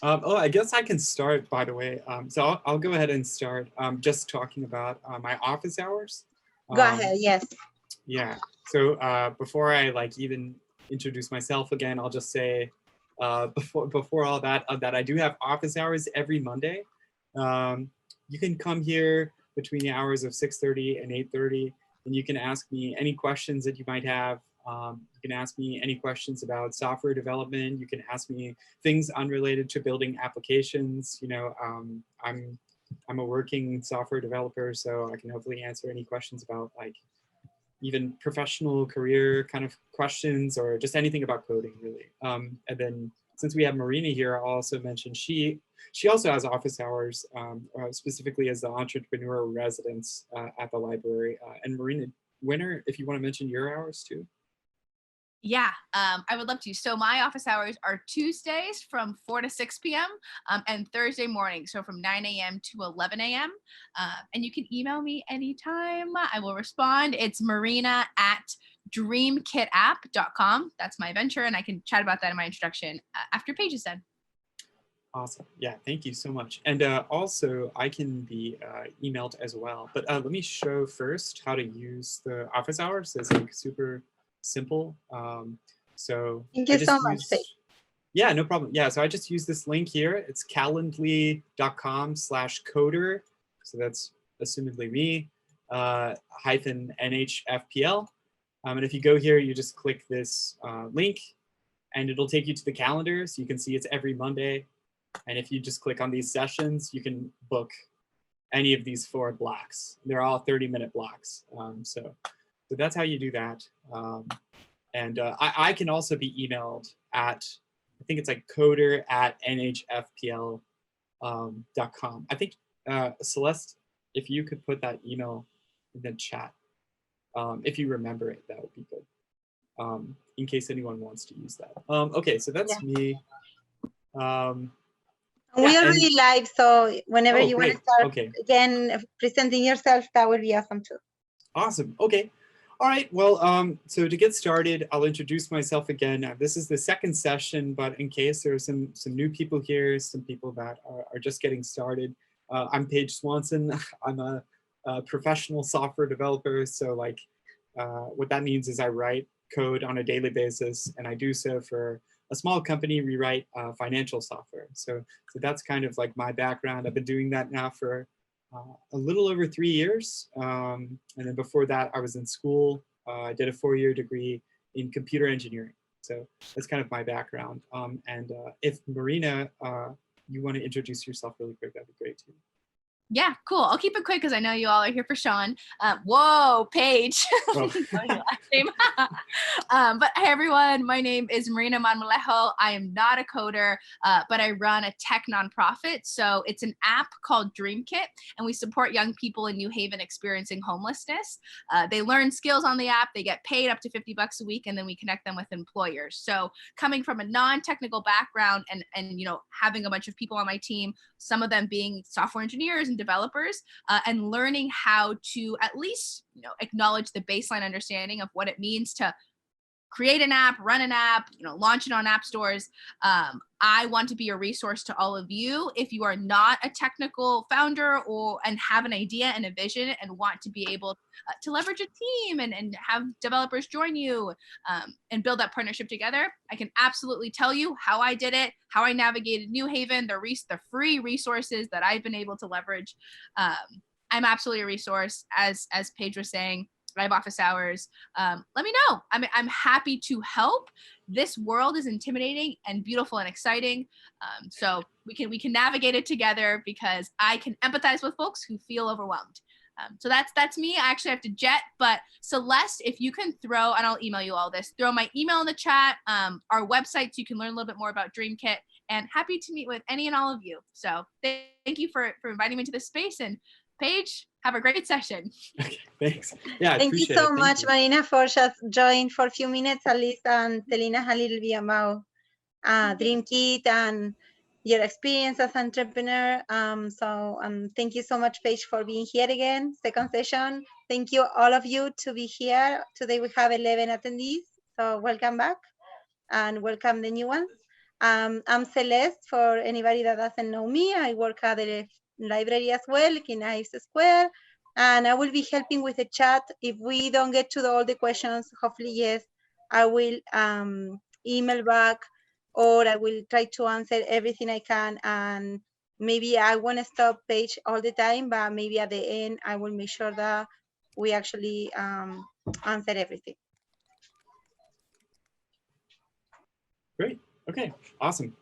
Oh, I guess I can start, by the way. So I'll go ahead and start just talking about my office hours. Go ahead, yes. Yeah, so before I even introduce myself again, I'll just say before all that, that I do have office hours every Monday. You can come here between the hours of 6:30 and 8:30, and you can ask me any questions that you might have. You can ask me any questions about software development. You can ask me things unrelated to building applications. I'm a working software developer, so I can hopefully answer any questions about even professional career kind of questions or just anything about coding, really. And then since we have Marina here, I'll also mention she also has office hours, specifically as the entrepreneur residence at the library. And Marina, if you want to mention your hours too. Yeah, I would love to. So my office hours are Tuesdays from 4 to 6 p.m. And Thursday mornings, so from 9 a.m. to 11 a.m. And you can email me anytime. I will respond. It's marina@dreamkitapp.com. That's my venture, and I can chat about that in my introduction after Paige is done. Awesome. Yeah, thank you so much. And also, I can be emailed as well. But let me show first how to use the office hours. It's super simple. So thank you so much. Yeah, no problem. Yeah, so I just use this link here. It's calendly.com/coder. So that's assumedly me, -NHFPL. And if you go here, you just click this link and it'll take you to the calendar. So you can see it's every Monday. And if you just click on these sessions, you can book any of these 4 blocks. They're all 30-minute blocks. So that's how you do that. And I can also be emailed at, I think it's coder@nhfpl.com. I think, Celeste, if you could put that email in the chat, if you remember it, that would be good, in case anyone wants to use that. Okay, so that's me. We already live, so whenever you want to start again presenting yourself, that would be awesome too. Awesome. Okay. All right. Well, so to get started, I'll introduce myself again. This is the second session, but in case there are some new people here, some people that are just getting started, I'm Page Swanson. I'm a professional software developer. So what that means is I write code on a daily basis, and I do so for a small company. We write financial software. So that's kind of my background. I've been doing that now for a little over 3 years. And then before that, I was in school. I did a 4-year degree in computer engineering. So that's kind of my background. And if Marina, you want to introduce yourself really quick, that'd be great too. Yeah, cool. I'll keep it quick because I know you all are here for Sean. Whoa, Paige. Oh. But hey, everyone, my name is Marina Manmalejo. I am not a coder, but I run a tech nonprofit. So it's an app called DreamKit, and we support young people in New Haven experiencing homelessness. They learn skills on the app. They get paid up to $50 a week, and then we connect them with employers. So coming from a non-technical background and having a bunch of people on my team, some of them being software engineers and developers, and learning how to at least acknowledge the baseline understanding of what it means to create an app, run an app, launch it on app stores. I want to be a resource to all of you if you are not a technical founder and have an idea and a vision and want to be able to leverage a team and have developers join you and build that partnership together. I can absolutely tell you how I did it, how I navigated New Haven, the free resources that I've been able to leverage. I'm absolutely a resource, as Paige was saying. I have office hours. Let me know. I'm happy to help. This world is intimidating and beautiful and exciting. So we can navigate it together because I can empathize with folks who feel overwhelmed. So that's me. I actually have to jet, but Celeste, if you can throw, and I'll email you all this, throw my email in the chat, our website, so you can learn a little bit more about DreamKit, and happy to meet with any and all of you. So thank you for inviting me to this space, and Paige, have a great session. Okay, thanks. Yeah, thank you so much, Marina, for just joining for a few minutes at least and telling us a little bit about DreamKit and your experience as an entrepreneur. Thank you so much, Paige, for being here again, second session. Thank you, all of you, to be here. Today we have 11 attendees, so welcome back and welcome the new ones. I'm Celeste, for anybody that doesn't know me. I work at the library as well, in Nativescript, and I will be helping with the chat. If we don't get to all the questions, hopefully, yes, I will email back, or I will try to answer everything I can. And maybe I won't stop Page all the time, but maybe at the end, I will make sure that we actually answer everything. Great. Okay, awesome.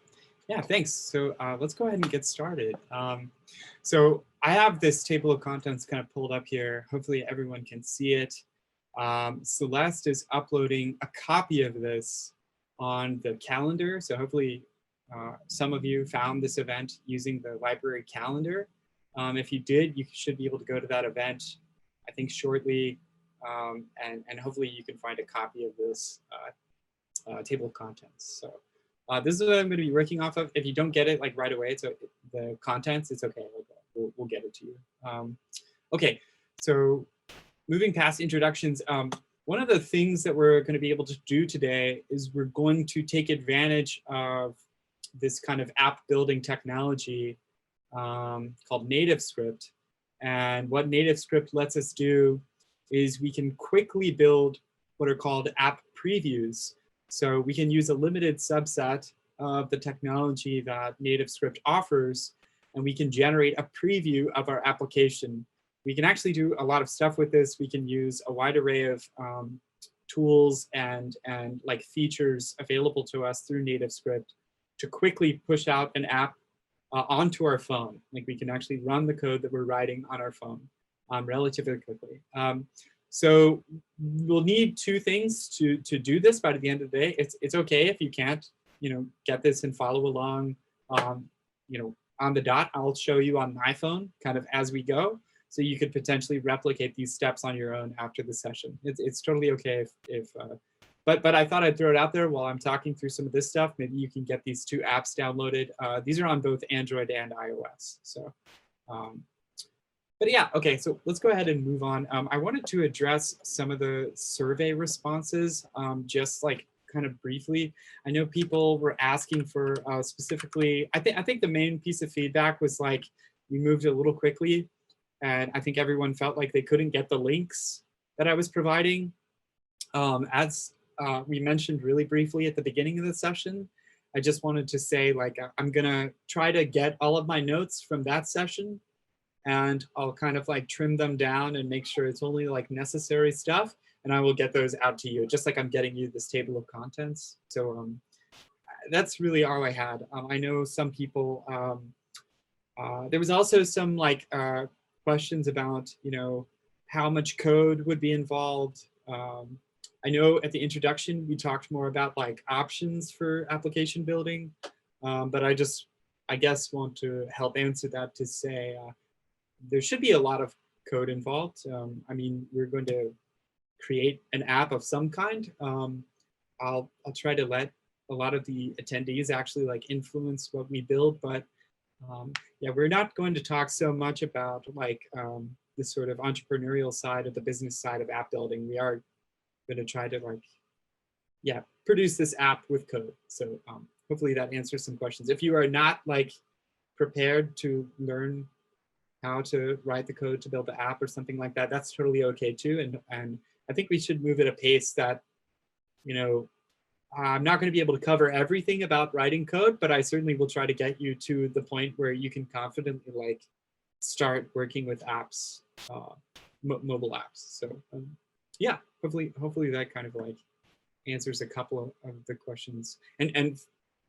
Yeah, thanks. So let's go ahead and get started. So I have this table of contents kind of pulled up here. Hopefully everyone can see it. Celeste is uploading a copy of this on the calendar. So hopefully some of you found this event using the library calendar. If you did, you should be able to go to that event, I think shortly, and hopefully you can find a copy of this table of contents. So this is what I'm going to be working off of. If you don't get it like right away, so the contents, it's okay. We'll get it to you. Okay, so moving past introductions, one of the things that we're going to be able to do today is we're going to take advantage of this kind of app building technology called Nativescript. And what Nativescript lets us do is we can quickly build what are called app previews. So we can use a limited subset of the technology that Nativescript offers, and we can generate a preview of our application. We can actually do a lot of stuff with this. We can use a wide array of tools and like features available to us through Nativescript to quickly push out an app onto our phone. Like we can actually run the code that we're writing on our phone relatively quickly. So we'll need two things to do this by the end of the day. It's okay if you can't, get this and follow along, on the dot. I'll show you on my phone kind of as we go. So you could potentially replicate these steps on your own after the session. It's totally okay but I thought I'd throw it out there while I'm talking through some of this stuff. Maybe you can get these two apps downloaded. These are on both Android and iOS. So. But yeah, okay, so let's go ahead and move on. I wanted to address some of the survey responses, just like kind of briefly. I know people were asking for specifically, I think the main piece of feedback was like, we moved a little quickly, and I think everyone felt like they couldn't get the links that I was providing. As we mentioned really briefly at the beginning of the session, I just wanted to say, like, I'm gonna try to get all of my notes from that session, and I'll kind of like trim them down and make sure it's only like necessary stuff, and I will get those out to you, just like I'm getting you this table of contents. So that's really all I had. I know some people, there was also some like questions about, how much code would be involved. I know at the introduction, we talked more about like options for application building, but I guess want to help answer that to say, there should be a lot of code involved. I mean, we're going to create an app of some kind. I'll try to let a lot of the attendees actually like influence what we build, but yeah, we're not going to talk so much about like the sort of entrepreneurial side of the business side of app building. We are going to try to like, yeah, produce this app with code. So hopefully that answers some questions. If you are not like prepared to learn how to write the code to build the app or something like that, that's totally okay too. And I think we should move at a pace that, I'm not going to be able to cover everything about writing code, but I certainly will try to get you to the point where you can confidently like start working with apps, mobile apps. So yeah, hopefully that kind of like answers a couple of the questions. And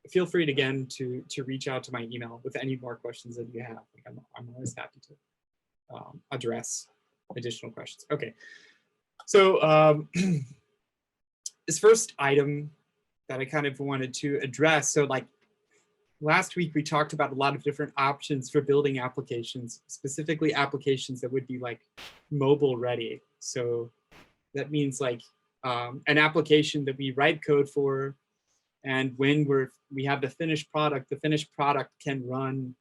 feel free to, again to reach out to my email with any more questions that you have. Like I'm always happy to address additional questions. Okay, so this first item that I kind of wanted to address. So like last week, we talked about a lot of different options for building applications, specifically applications that would be like mobile ready. So that means like an application that we write code for, and when we have the finished product can run,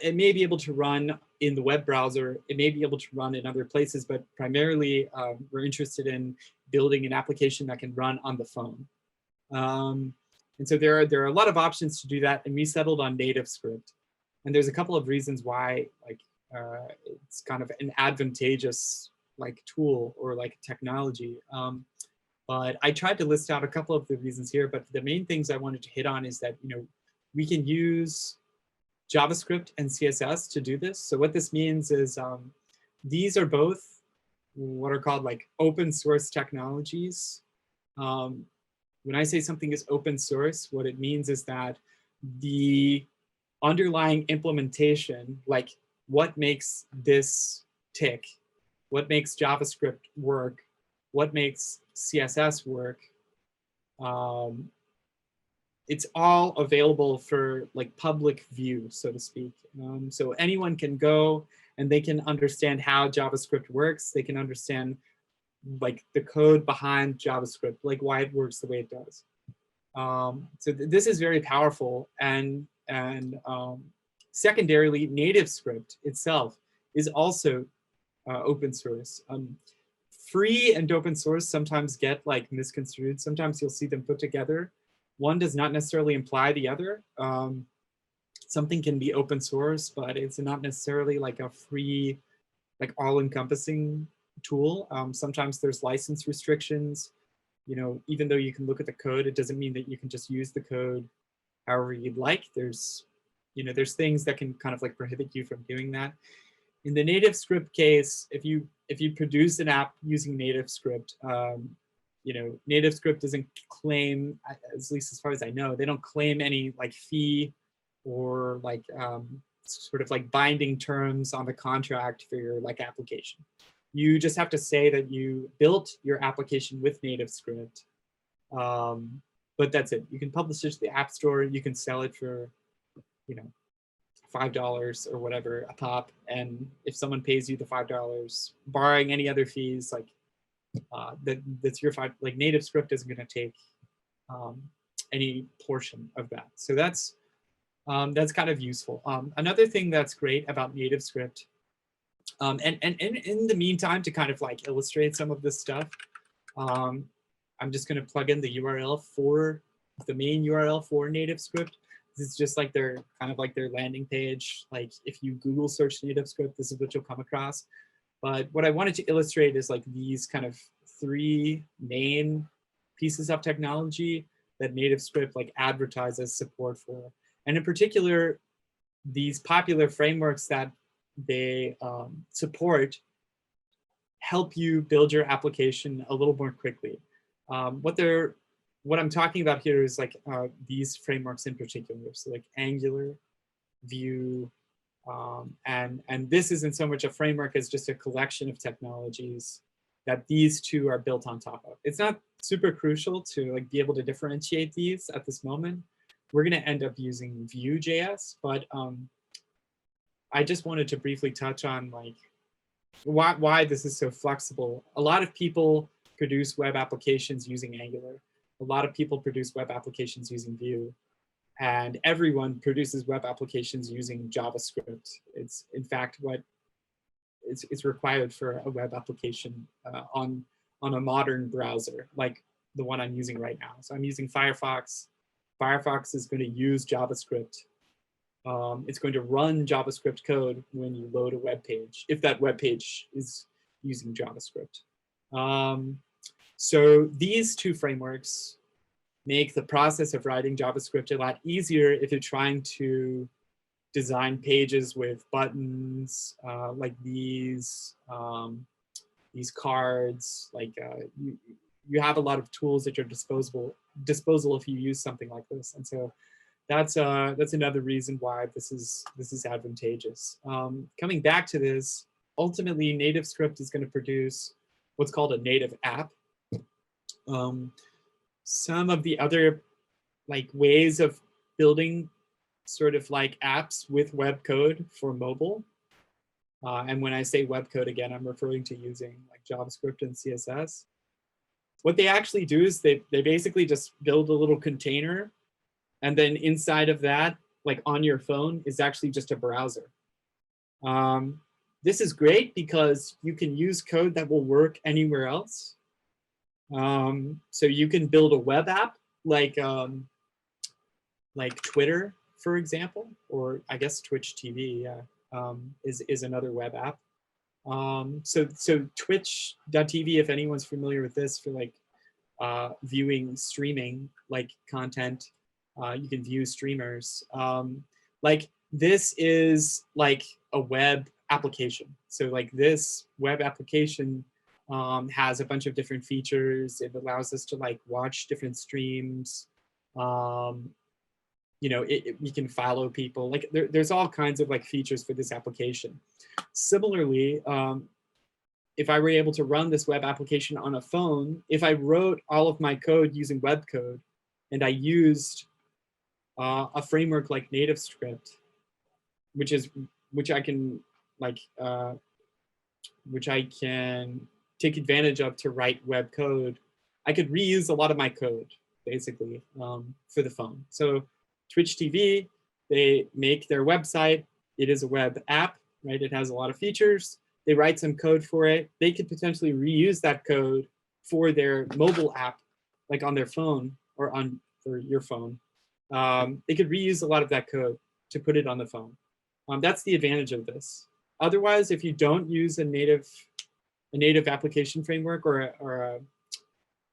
it may be able to run in the web browser, it may be able to run in other places, but primarily we're interested in building an application that can run on the phone. And so there are a lot of options to do that, and we settled on Nativescript. And there's a couple of reasons why, like, it's kind of an advantageous like tool or like technology. But I tried to list out a couple of the reasons here, but the main things I wanted to hit on is that, you know, we can use JavaScript and CSS to do this. So what this means is these are both what are called like open source technologies. When I say something is open source, what it means is that the underlying implementation, like what makes this tick, what makes JavaScript work, what makes CSS work, it's all available for like public view, so to speak. So anyone can go and they can understand how JavaScript works. They can understand like the code behind JavaScript, like why it works the way it does. So this is very powerful, and secondarily, Nativescript itself is also open source. Free and open source sometimes get like misconstrued. Sometimes you'll see them put together. One does not necessarily imply the other. Something can be open source, but it's not necessarily like a free, like all-encompassing tool. Sometimes there's license restrictions. You know, even though you can look at the code, it doesn't mean that you can just use the code however you'd like. There's, you know, there's things that can kind of like prohibit you from doing that. In the Nativescript case, if you produce an app using Nativescript, you know, Nativescript doesn't claim, at least as far as I know, they don't claim any like fee or like sort of like binding terms on the contract for your like application. You just have to say that you built your application with Nativescript, but that's it. You can publish it to the App Store. You can sell it for, you know, $5 or whatever a pop. And if someone pays you the $5, barring any other fees, like that's your $5. Like Nativescript isn't going to take any portion of that. So that's kind of useful. Another thing that's great about Nativescript, and in the meantime, to kind of like illustrate some of this stuff, I'm just going to plug in the URL for the main URL for Nativescript. This is just like their kind of like their landing page. Like if you Google search Nativescript, this is what you'll come across. But what I wanted to illustrate is like these kind of three main pieces of technology that Nativescript like advertises support for. And in particular, these popular frameworks that they support help you build your application a little more quickly. What I'm talking about here is like these frameworks in particular. So like Angular, Vue, and this isn't so much a framework as just a collection of technologies that these two are built on top of. It's not super crucial to like be able to differentiate these at this moment. We're going to end up using Vue.js, but I just wanted to briefly touch on like why this is so flexible. A lot of people produce web applications using Angular. A lot of people produce web applications using Vue, and everyone produces web applications using JavaScript. It's in fact what it's required for a web application on a modern browser, like the one I'm using right now. So I'm using Firefox. Firefox is going to use JavaScript. It's going to run JavaScript code when you load a web page, if that web page is using JavaScript. So these two frameworks make the process of writing JavaScript a lot easier if you're trying to design pages with buttons like these cards. Like you have a lot of tools at your disposal if you use something like this, and so that's another reason why this is advantageous. Coming back to this, ultimately Nativescript is going to produce what's called a native app. Some of the other like ways of building sort of like apps with web code for mobile, and when I say web code again, I'm referring to using like JavaScript and CSS. What they actually do is they basically just build a little container, and then inside of that, like on your phone, is actually just a browser. This is great because you can use code that will work anywhere else. So you can build a web app like like Twitter, for example, or I guess Twitch TV, yeah, is another web app. So Twitch.tv, if anyone's familiar with this, for like viewing streaming like content, you can view streamers. Like this is like a web application. So like this web application has a bunch of different features. It allows us to like watch different streams. You know, we can follow people. Like there's all kinds of like features for this application. Similarly, if I were able to run this web application on a phone, if I wrote all of my code using web code and I used a framework like Nativescript, which I can like which I can take advantage of to write web code, I could reuse a lot of my code basically for the phone. So Twitch TV, they make their website. It is a web app, right? It has a lot of features. They write some code for it. They could potentially reuse that code for their mobile app, like on their phone or for your phone. They could reuse a lot of that code to put it on the phone. That's the advantage of this. Otherwise, if you don't use a native application framework or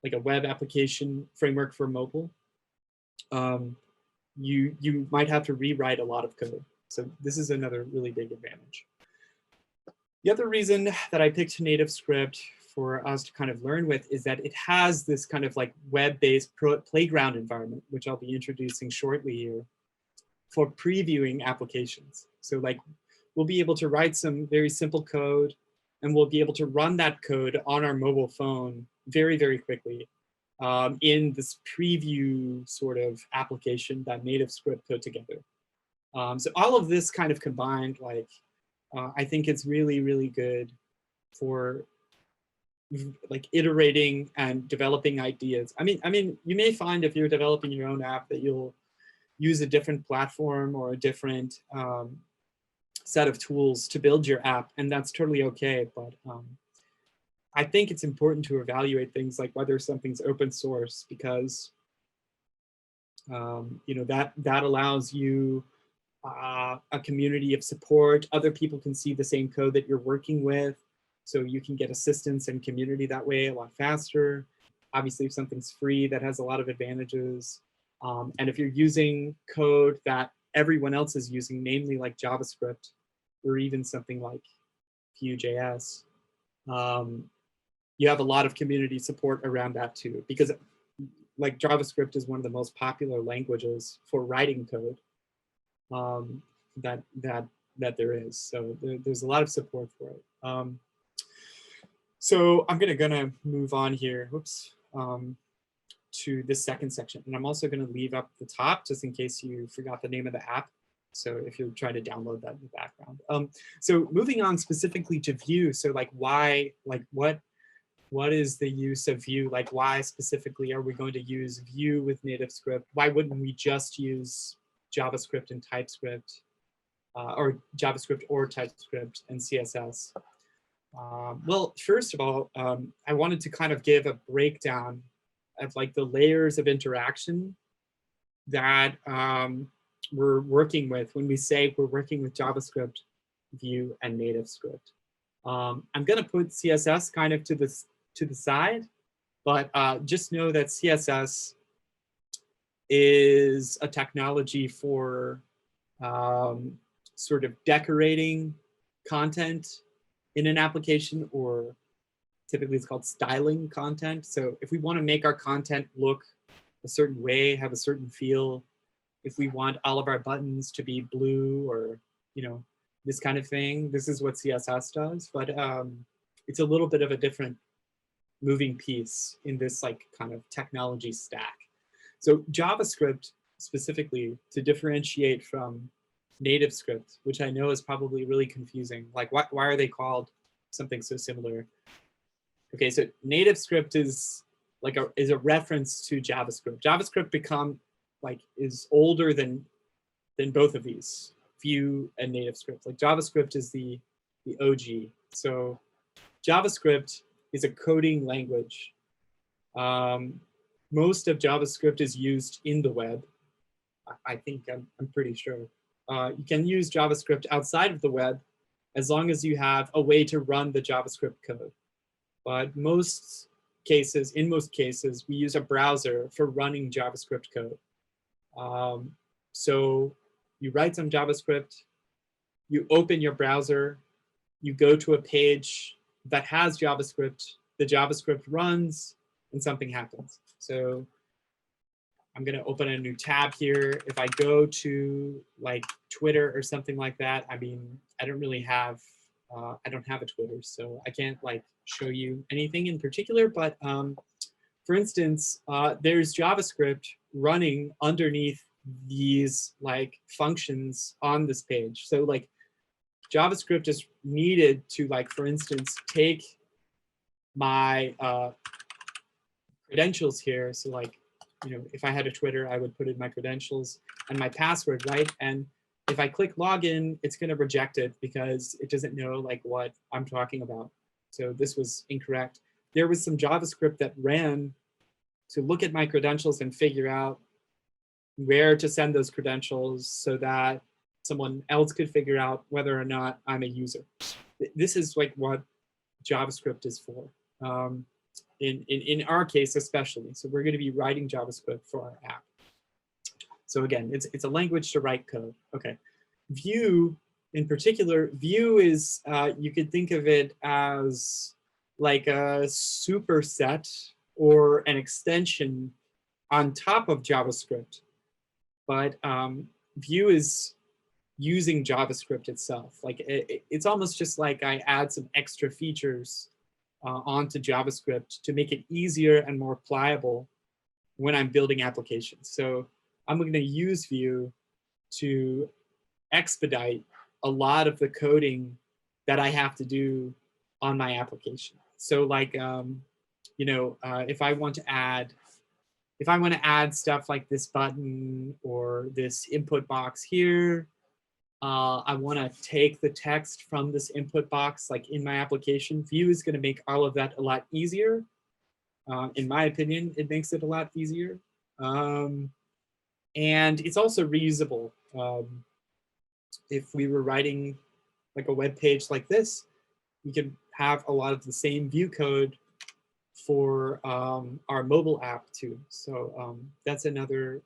like a web application framework for mobile, you might have to rewrite a lot of code. So this is another really big advantage. The other reason that I picked Nativescript for us to kind of learn with is that it has this kind of like web-based playground environment, which I'll be introducing shortly here, for previewing applications. So like we'll be able to write some very simple code and we'll be able to run that code on our mobile phone very, very quickly in this preview sort of application that Nativescript put together. So all of this kind of combined, like, I think it's really, really good for like iterating and developing ideas. I mean, you may find if you're developing your own app that you'll use a different platform or a different set of tools to build your app, and that's totally okay. But I think it's important to evaluate things like whether something's open source, because you know, that allows you a community of support. Other people can see the same code that you're working with, so you can get assistance and community that way a lot faster. Obviously, if something's free, that has a lot of advantages. And if you're using code that everyone else is using, namely like JavaScript, or even something like Vue.js, you have a lot of community support around that too, because like JavaScript is one of the most popular languages for writing code that there is. So there's a lot of support for it. So I'm gonna move on here, whoops, to this second section. And I'm also gonna leave up the top just in case you forgot the name of the app. So if you're trying to download that in the background. So moving on specifically to Vue. So like why, like what is the use of Vue? Like why specifically are we going to use Vue with Nativescript? Why wouldn't we just use JavaScript and TypeScript, or JavaScript or TypeScript and CSS? Well, first of all, I wanted to kind of give a breakdown of like the layers of interaction that we're working with when we say we're working with JavaScript, Vue, and Nativescript. I'm going to put CSS kind of to the side, but just know that CSS is a technology for sort of decorating content in an application, or typically it's called styling content. So if we want to make our content look a certain way, have a certain feel, if we want all of our buttons to be blue or, you know, this kind of thing, this is what CSS does. But it's a little bit of a different moving piece in this like kind of technology stack. So JavaScript specifically, to differentiate from Nativescript, which I know is probably really confusing. Like why are they called something so similar? Okay, so Nativescript is like a reference to JavaScript. JavaScript is older than both of these, Vue and Nativescript. Like JavaScript is the OG. So JavaScript is a coding language. Most of JavaScript is used in the web. I think I'm pretty sure. You can use JavaScript outside of the web as long as you have a way to run the JavaScript code. But in most cases, we use a browser for running JavaScript code. So you write some JavaScript, you open your browser, you go to a page that has JavaScript, the JavaScript runs, and something happens. So I'm going to open a new tab here. If I go to like Twitter or something like that, I mean, I don't really have, I don't have a Twitter, so I can't like show you anything in particular. But for instance, there's JavaScript running underneath these like functions on this page. So like JavaScript is needed to like, for instance, take my credentials here. So like, you know, if I had a Twitter, I would put in my credentials and my password, right? And if I click login, it's going to reject it because it doesn't know like what I'm talking about. So this was incorrect. There was some JavaScript that ran to look at my credentials and figure out where to send those credentials so that someone else could figure out whether or not I'm a user. This is like what JavaScript is for. In our case especially. So we're going to be writing JavaScript for our app. So again, it's a language to write code. Okay. Vue in particular, Vue is, you could think of it as like a superset or an extension on top of JavaScript. But Vue is using JavaScript itself. Like it's almost just like I add some extra features onto JavaScript to make it easier and more pliable when I'm building applications. So I'm going to use Vue to expedite a lot of the coding that I have to do on my application. So like, you know, if I want to add stuff like this button or this input box here, I want to take the text from this input box, like in my application. Vue is going to make all of that a lot easier. In my opinion, it makes it a lot easier. And it's also reusable. If we were writing like a web page like this, we could have a lot of the same Vue code for our mobile app too. So that's another,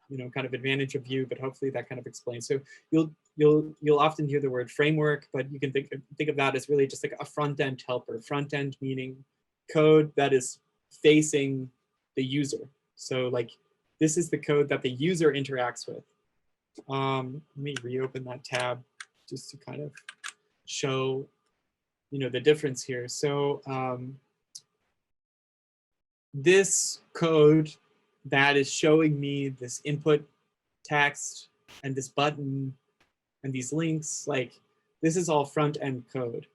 you know, kind of advantage of Vue, but hopefully that kind of explains. So you'll often hear the word framework, but you can think of that as really just like a front end helper. Front end meaning code that is facing the user. So like this is the code that the user interacts with. Let me reopen that tab just to kind of show, you know, the difference here. So this code that is showing me this input text and this button and these links, like this is all front end code.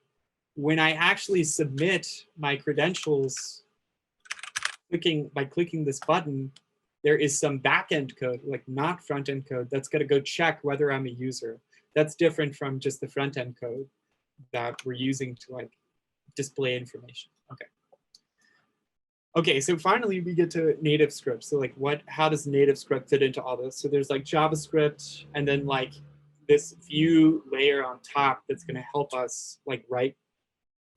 When I actually submit my credentials by clicking this button, there is some back end code, like not front end code, that's going to go check whether I'm a user. That's different from just the front end code that we're using to like display information. Okay. Okay, so finally we get to Nativescript. So like how does Nativescript fit into all this? So there's like JavaScript and then like this Vue layer on top that's going to help us like write,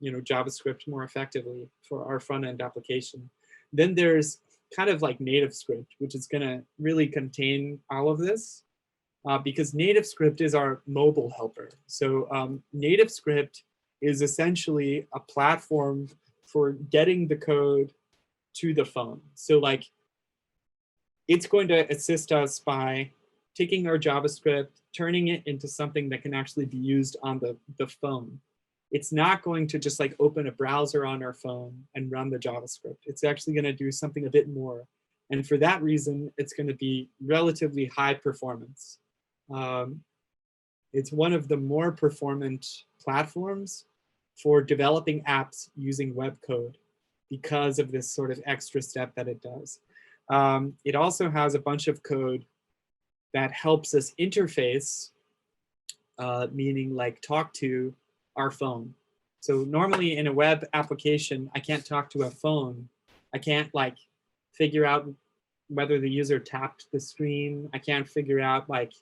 you know, JavaScript more effectively for our front end application. Then there's kind of like Nativescript, which is going to really contain all of this because Nativescript is our mobile helper. So Nativescript is essentially a platform for getting the code to the phone. So like it's going to assist us by taking our JavaScript, turning it into something that can actually be used on the phone. It's not going to just like open a browser on our phone and run the JavaScript. It's actually going to do something a bit more. And for that reason, it's going to be relatively high performance. It's one of the more performant platforms for developing apps using web code because of this sort of extra step that it does. It also has a bunch of code that helps us interface, meaning like talk to our phone. So normally in a web application, I can't talk to a phone. I can't like figure out whether the user tapped the screen. I can't figure out like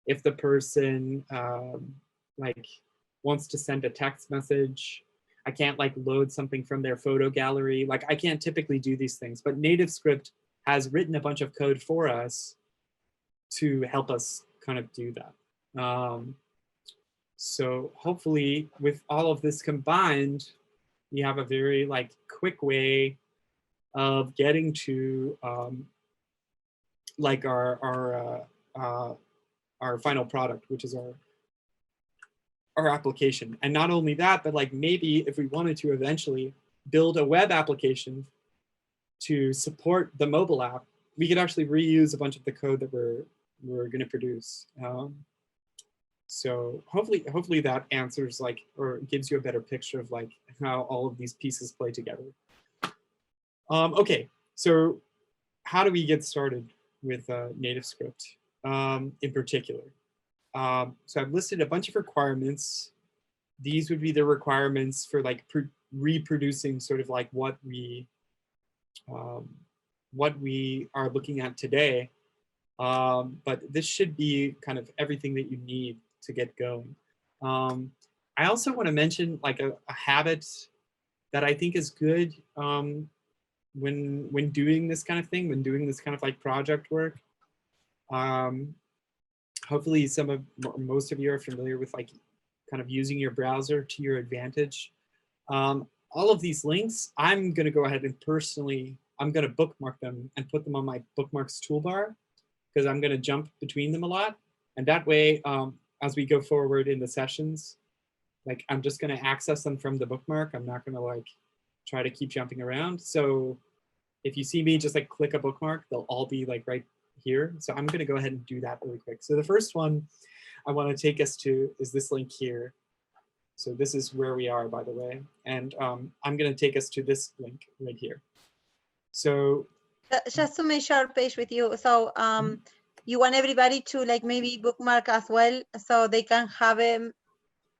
if the person like wants to send a text message. I can't like load something from their photo gallery. Like I can't typically do these things, but Nativescript has written a bunch of code for us to help us kind of do that. So hopefully with all of this combined, we have a very like quick way of getting to like our final product, which is our application. And not only that, but like maybe if we wanted to eventually build a web application to support the mobile app, we could actually reuse a bunch of the code that we're going to produce. So hopefully that answers like, or gives you a better picture of like how all of these pieces play together. Okay, so how do we get started with Nativescript in particular? So I've listed a bunch of requirements. These would be the requirements for like reproducing sort of like what we are looking at today. But this should be kind of everything that you need to get going. I also want to mention like a habit that I think is good when doing this kind of thing, when doing this kind of like project work. Hopefully most of you are familiar with like kind of using your browser to your advantage. All of these links, I'm going to go ahead and personally, I'm going to bookmark them and put them on my bookmarks toolbar, because I'm going to jump between them a lot. And that way, as we go forward in the sessions, like I'm just going to access them from the bookmark. I'm not going to like try to keep jumping around. So if you see me just like click a bookmark, they'll all be like right here. So I'm going to go ahead and do that really quick. So the first one I want to take us to is this link here. So this is where we are, by the way. And I'm going to take us to this link right here. So just to make sure, Page, with you. So you want everybody to like maybe bookmark as well, so they can have them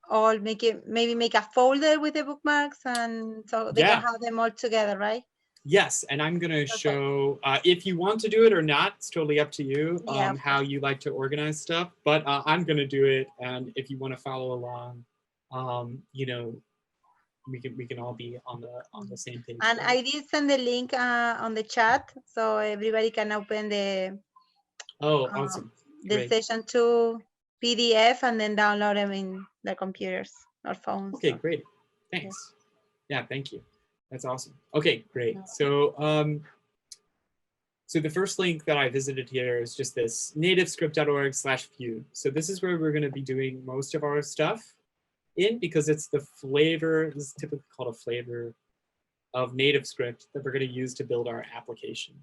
all, maybe make a folder with the bookmarks, and so they can have them all together, right? Yes, and I'm going to show, if you want to do it or not, it's totally up to you, how you like to organize stuff. But I'm going to do it, and if you want to follow along, you know, we can all be on the same page. And I did send the link on the chat, so everybody can open the awesome. The session 2 PDF and then download them in their computers or phones. Okay, great. Thanks. Yeah, thank you. That's awesome. Okay, great. So so the first link that I visited here is just this nativescript.org/view. So this is where we're going to be doing most of our stuff in, because it's the flavor, this is typically called a flavor of Nativescript that we're going to use to build our application.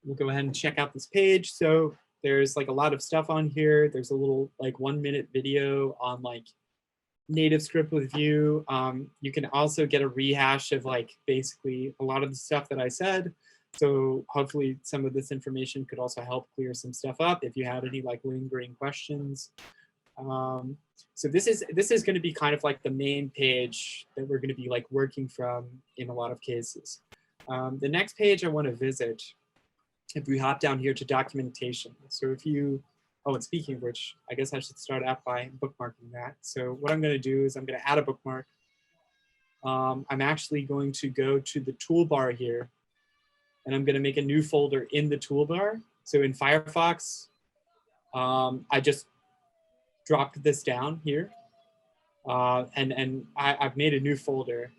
We'll go ahead and check out this page. So there's like a lot of stuff on here. There's a little like 1-minute video on like Nativescript with Vue. You can also get a rehash of like basically a lot of the stuff that I said. So hopefully some of this information could also help clear some stuff up if you had any like lingering questions. So this is going to be kind of like the main page that we're going to be like working from in a lot of cases. The next page I want to visit, if we hop down here to documentation. So if you, and speaking of which, I guess I should start out by bookmarking that. So what I'm going to do is I'm going to add a bookmark. I'm actually going to go to the toolbar here, and I'm going to make a new folder in the toolbar. So in Firefox, I just dropped this down here, and I've made a new folder.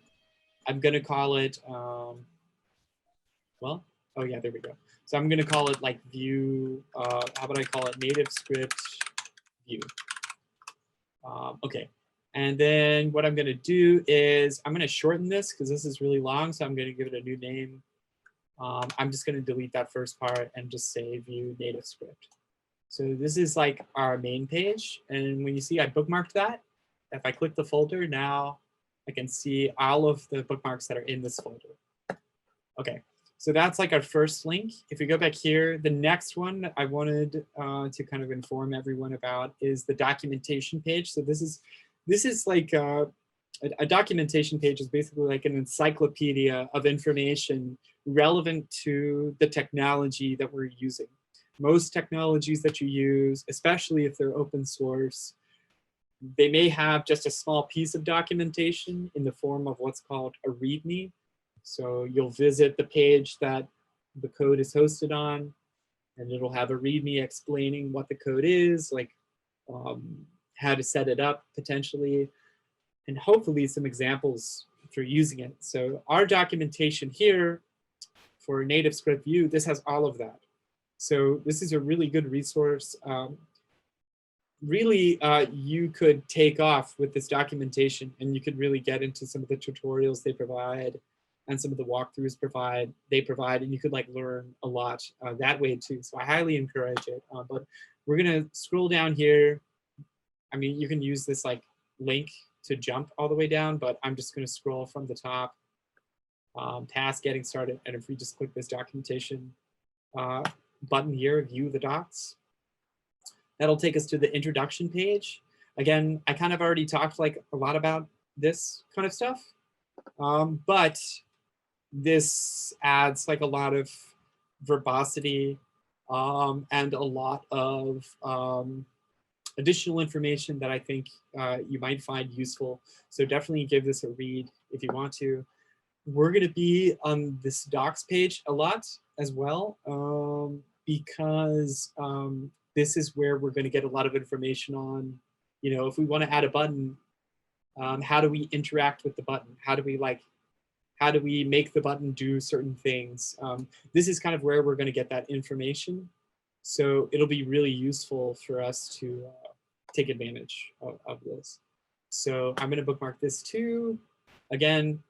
I'm going to call it, there we go. So I'm going to call it like Vue, how about I call it Nativescript Vue. Okay, and then what I'm going to do is I'm going to shorten this because this is really long, so I'm going to give it a new name. I'm just going to delete that first part and just say Vue Nativescript. So this is like our main page, and when you see I bookmarked that, if I click the folder, now I can see all of the bookmarks that are in this folder. Okay, so that's like our first link. If we go back here, the next one I wanted to kind of inform everyone about is the documentation page. So this is like a documentation page is basically like an encyclopedia of information relevant to the technology that we're using. Most technologies that you use, especially if they're open source, they may have just a small piece of documentation in the form of what's called a README. So you'll visit the page that the code is hosted on, and it'll have a README explaining what the code is, like how to set it up potentially, and hopefully some examples for using it. So our documentation here for Nativescript View, this has all of that. So this is a really good resource. Really, you could take off with this documentation, and you could really get into some of the tutorials they provide and some of the walkthroughs they provide, and you could like learn a lot that way too. So I highly encourage it. But we're gonna scroll down here. I mean, you can use this like link to jump all the way down, but I'm just gonna scroll from the top past getting started. And if we just click this documentation button here, view the docs, that'll take us to the introduction page. Again, I kind of already talked like a lot about this kind of stuff, but this adds like a lot of verbosity and a lot of additional information that I think you might find useful. So definitely give this a read if you want to. We're going to be on this docs page a lot as well, because this is where we're going to get a lot of information on, you know, if we want to add a button, how do we interact with the button? How do we make the button do certain things? This is kind of where we're going to get that information. So it'll be really useful for us to take advantage of this. So I'm going to bookmark this too. Again,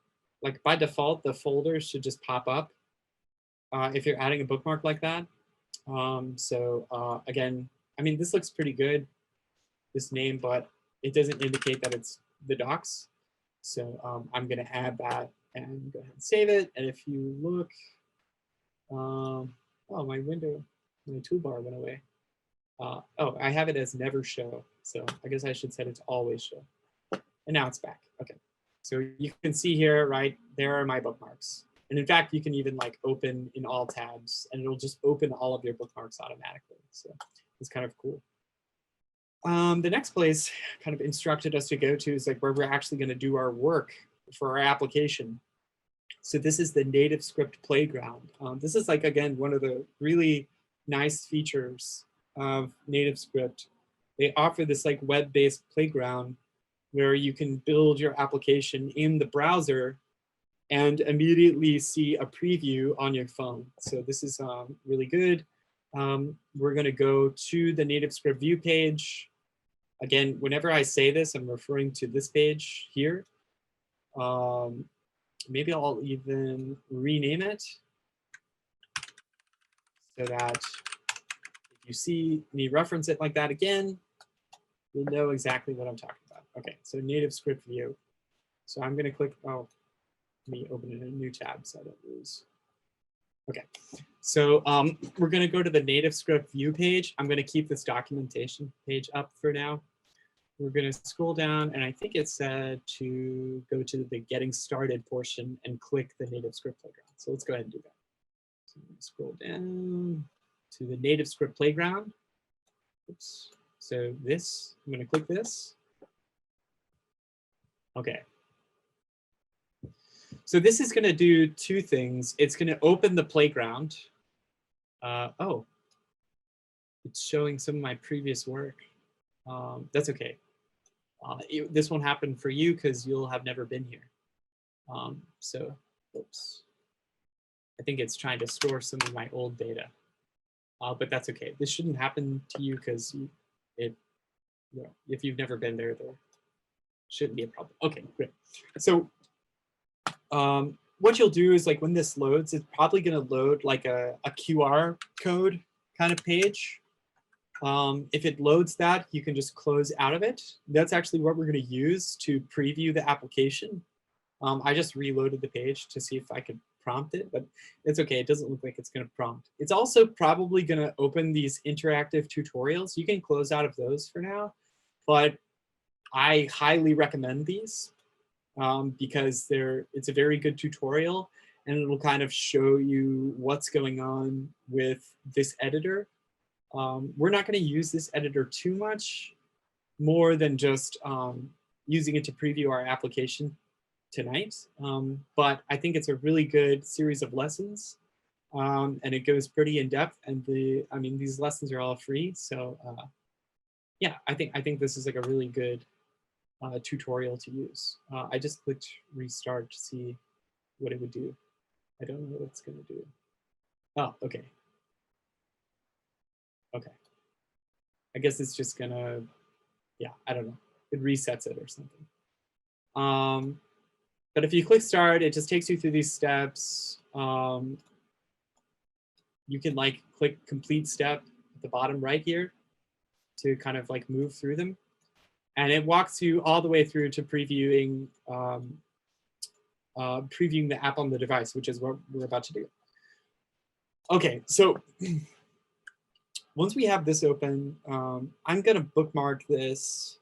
like by default, the folders should just pop up if you're adding a bookmark like that. Again, I mean, this looks pretty good, this name, but it doesn't indicate that it's the docs. So I'm going to add that and go ahead and save it. And if you look, oh, my toolbar went away. Oh, I have it as never show. So I guess I should set it to always show. And now it's back. Okay. So you can see here, right, there are my bookmarks. And in fact, you can even like open in all tabs and it'll just open all of your bookmarks automatically. So it's kind of cool. The next place kind of instructed us to go to is like where we're actually going to do our work for our application. So this is the Nativescript Playground. This is like, again, one of the really nice features of Nativescript. They offer this like web-based playground where you can build your application in the browser and immediately see a preview on your phone. So this is really good. We're going to go to the Nativescript View page. Again, whenever I say this, I'm referring to this page here. Maybe I'll even rename it so that if you see me reference it like that again, you'll know exactly what I'm talking about. Okay, so Nativescript View. So I'm going to click, oh, let me open it in a new tab so I don't lose. Okay, so we're going to go to the Nativescript View page. I'm going to keep this documentation page up for now. We're going to scroll down, and I think it said to go to the Getting Started portion and click the Nativescript Playground. So let's go ahead and do that. So I'm going to scroll down to the Nativescript Playground. Oops. So this, I'm going to click this. Okay. So this is going to do two things. It's going to open the playground. Oh, it's showing some of my previous work. That's okay. This won't happen for you because you'll have never been here. So, oops. I think it's trying to store some of my old data. But that's okay. This shouldn't happen to you because if you've never been there, there shouldn't be a problem. Okay, great. So what you'll do is like when this loads, it's probably going to load like a QR code kind of page. If it loads that, you can just close out of it. That's actually what we're going to use to preview the application. I just reloaded the page to see if I could prompt it, but it's okay. It doesn't look like it's going to prompt. It's also probably going to open these interactive tutorials. You can close out of those for now, but I highly recommend these. because it's a very good tutorial, and it'll kind of show you what's going on with this editor. We're not going to use this editor too much, more than just using it to preview our application tonight. But I think it's a really good series of lessons, and it goes pretty in depth. And these lessons are all free. So yeah, I think this is like a really good tutorial to use. I just clicked restart to see what it would do. I don't know what it's going to do. Oh, okay. Okay. I guess it's just gonna, yeah, I don't know. It resets it or something. But if you click start, it just takes you through these steps. You can like click complete step at the bottom right here to kind of like move through them. And it walks you all the way through to previewing previewing the app on the device, which is what we're about to do. Okay, so once we have this open, I'm gonna bookmark this,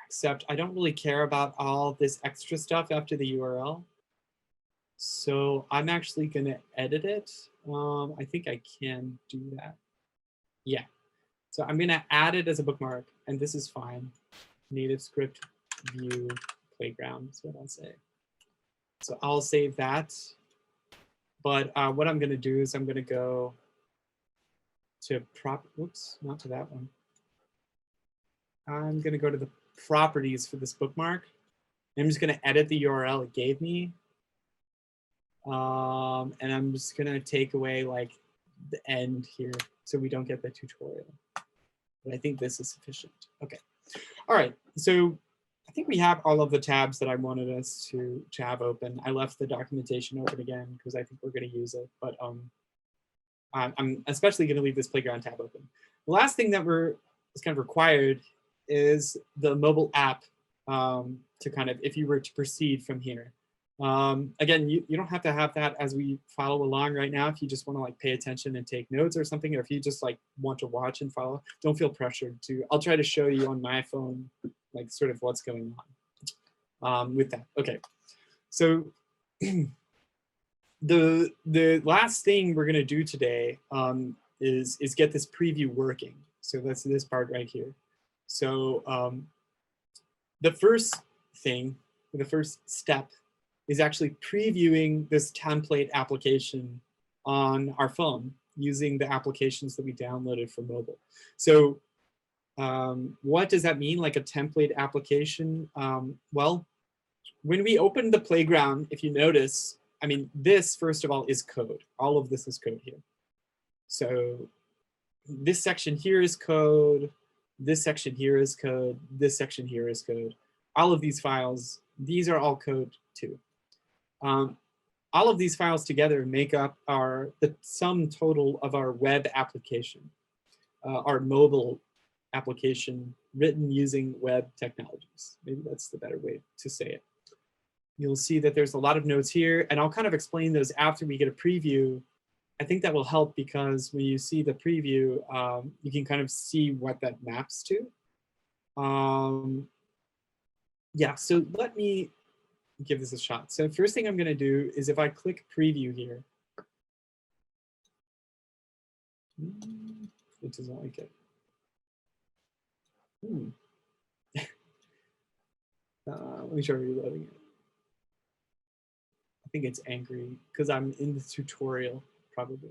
except I don't really care about all this extra stuff after the URL. So I'm actually gonna edit it. I think I can do that. Yeah, so I'm gonna add it as a bookmark, and this is fine. Nativescript view playground is what I'll say. So I'll save that. But what I'm gonna do is I'm gonna go to whoops, not to that one. I'm gonna go to the properties for this bookmark. I'm just gonna edit the URL it gave me. And I'm just gonna take away like the end here so we don't get the tutorial. But I think this is sufficient. Okay, all right, so I think we have all of the tabs that I wanted us to have open. I left the documentation open again because I think we're gonna use it, but I'm especially gonna leave this playground tab open. The last thing that is kind of required is the mobile app to kind of, if you were to proceed from here. Again, you don't have to have that as we follow along right now. If you just want to like pay attention and take notes or something, or if you just like want to watch and follow, don't feel pressured to. I'll try to show you on my phone like sort of what's going on with that. Okay, so the last thing we're going to do today is get this preview working. So that's this part right here. So the first thing, the first step is actually previewing this template application on our phone using the applications that we downloaded for mobile. So what does that mean, like a template application? Well, when we open the playground, if you notice, I mean, this, first of all, is code. All of this is code here. So this section here is code. This section here is code. This section here is code. All of these files, these are all code too. All of these files together make up the sum total of our web application, our mobile application written using web technologies. Maybe that's the better way to say it. You'll see that there's a lot of nodes here, and I'll kind of explain those after we get a preview. I think that will help because when you see the preview, you can kind of see what that maps to. Yeah, so let me give this a shot. So first thing I'm going to do is if I click preview here, it doesn't like it. Let me try reloading it. I think it's angry because I'm in the tutorial, probably.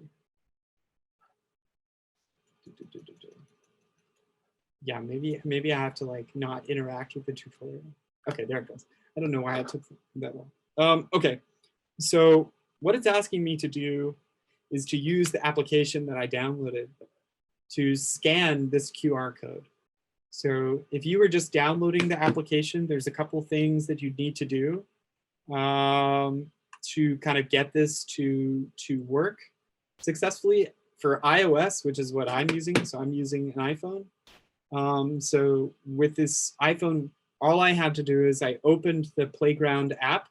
Yeah, maybe I have to like not interact with the tutorial. Okay, there it goes. I don't know why it took that long. Okay, so what it's asking me to do is to use the application that I downloaded to scan this QR code. So if you were just downloading the application, there's a couple things that you need to do to kind of get this to work successfully. For iOS, which is what I'm using, so I'm using an iPhone. So with this iPhone, all I had to do is I opened the Playground app,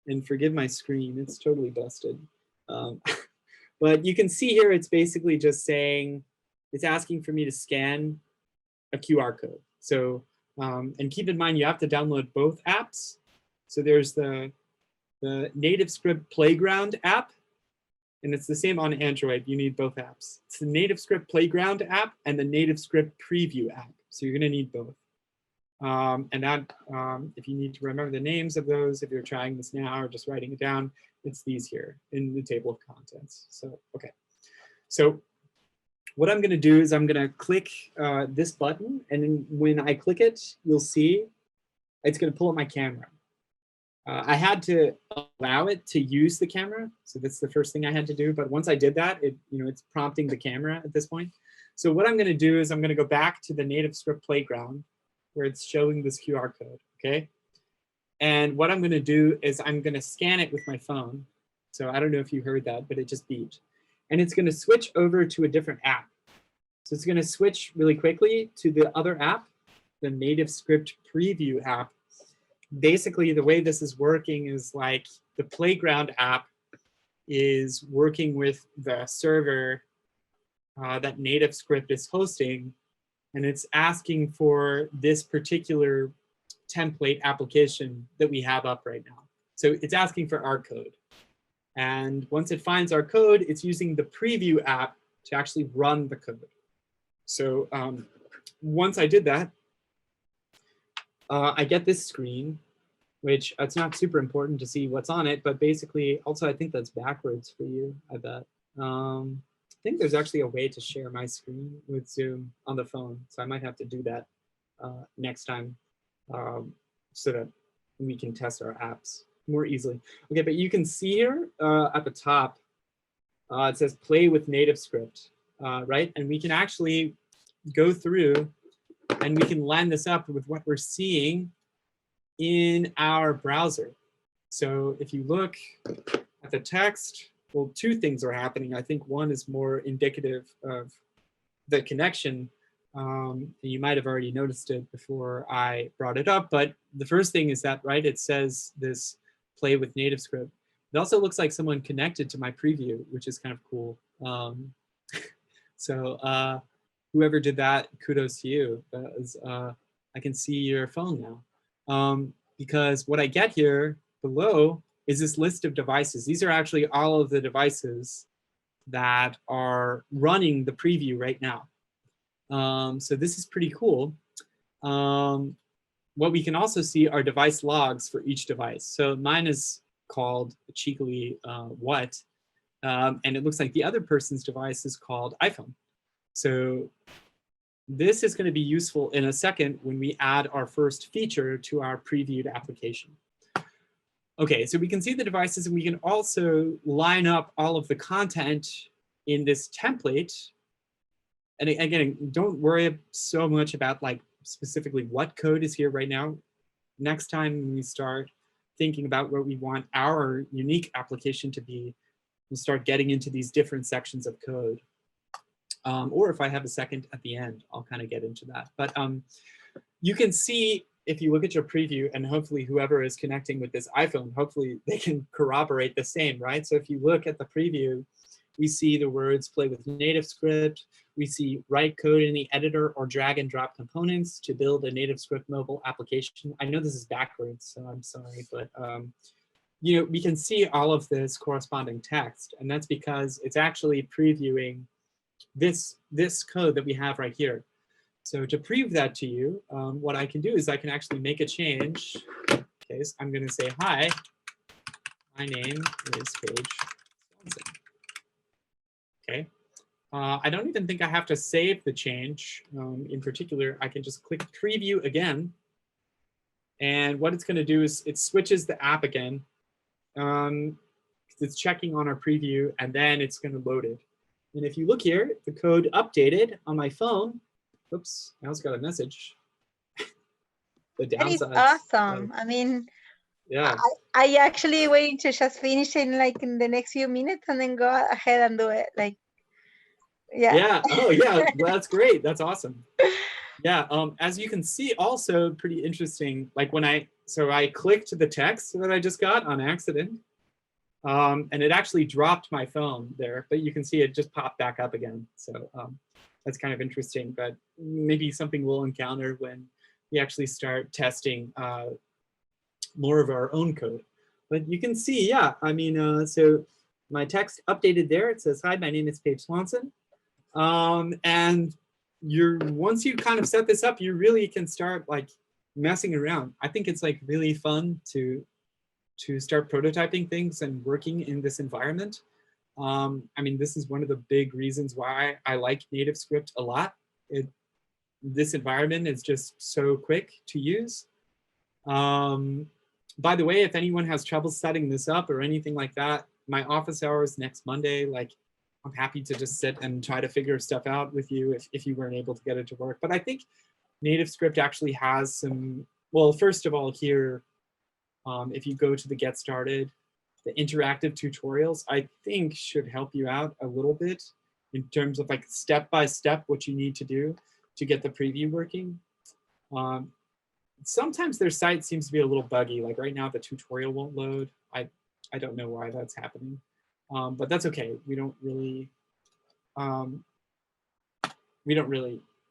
and forgive my screen, it's totally busted. But you can see here, it's basically just saying, it's asking for me to scan a QR code. So And keep in mind, you have to download both apps. So there's the Nativescript Playground app, and it's the same on Android. You need both apps. It's the Nativescript Playground app and the Nativescript Preview app. So you're going to need both. And that, if you need to remember the names of those, if you're trying this now or just writing it down, it's these here in the table of contents. So, okay. So what I'm going to do is I'm going to click this button. And then when I click it, you'll see it's going to pull up my camera. I had to allow it to use the camera. So that's the first thing I had to do. But once I did that, it's prompting the camera at this point. So what I'm going to do is I'm going to go back to the Nativescript Playground where it's showing this QR code, okay? And what I'm going to do is I'm going to scan it with my phone. So I don't know if you heard that, but it just beeped. And it's going to switch over to a different app. So it's going to switch really quickly to the other app, the Nativescript Preview app. Basically, the way this is working is like the Playground app is working with the server that Nativescript is hosting, and it's asking for this particular template application that we have up right now. So it's asking for our code. And once it finds our code, it's using the Preview app to actually run the code. So once I did that, I get this screen, which it's not super important to see what's on it, but basically, also I think that's backwards for you, I bet. I think there's actually a way to share my screen with Zoom on the phone, so I might have to do that next time so that we can test our apps more easily. Okay, but you can see here at the top, it says play with Nativescript, right? And we can actually go through and we can line this up with what we're seeing in our browser. So if you look at the text, well, two things are happening. I think one is more indicative of the connection. You might have already noticed it before I brought it up, but the first thing is that, right, it says this play with Nativescript. It also looks like someone connected to my preview, which is kind of cool. So whoever did that, kudos to you. I can see your phone now. Because what I get here below is this list of devices. These are actually all of the devices that are running the preview right now. So this is pretty cool. What we can also see are device logs for each device. So mine is called cheekily what, and it looks like the other person's device is called iPhone. So this is going to be useful in a second when we add our first feature to our previewed application. Okay, so we can see the devices, and we can also line up all of the content in this template. And again, don't worry so much about like specifically what code is here right now. Next time when we start thinking about what we want our unique application to be, we'll start getting into these different sections of code. Or if I have a second at the end, I'll kind of get into that. But you can see, if you look at your preview, and hopefully whoever is connecting with this iPhone, hopefully they can corroborate the same, right? So if you look at the preview, we see the words play with Nativescript. We see write code in the editor or drag and drop components to build a Nativescript mobile application. I know this is backwards, so I'm sorry, but you know, we can see all of this corresponding text, and that's because it's actually previewing this code that we have right here. So to prove that to you, what I can do is I can actually make a change. Okay, so I'm going to say, hi, my name is Page Swanson. Okay, I don't even think I have to save the change. In particular, I can just click preview again. And what it's going to do is it switches the app again. It's checking on our preview, and then it's going to load it. And if you look here, the code updated on my phone. Oops, I also got a message. The downside. That is awesome. I mean, yeah. I actually waiting to just finish it in the next few minutes and then go ahead and do it. Like, yeah. Yeah. Oh, yeah. Well, that's great. That's awesome. Yeah. As you can see, also pretty interesting. Like when I clicked the text that I just got on accident, and it actually dropped my phone there, but you can see it just popped back up again. So that's kind of interesting, but maybe something we'll encounter when we actually start testing more of our own code. But you can see, yeah, I mean, so my text updated there. It says, hi, my name is Page Swanson. And once you kind of set this up, you really can start like messing around. I think it's like really fun to start prototyping things and working in this environment. I mean, this is one of the big reasons why I like Nativescript a lot. This environment is just so quick to use. By the way, if anyone has trouble setting this up or anything like that, my office hours next Monday, like I'm happy to just sit and try to figure stuff out with you if you weren't able to get it to work. But I think Nativescript actually has some, well, first of all here, if you go to the Get Started, the interactive tutorials, I think should help you out a little bit in terms of like step-by-step what you need to do to get the preview working. Sometimes their site seems to be a little buggy. Like right now, the tutorial won't load. I don't know why that's happening, but that's okay. We don't really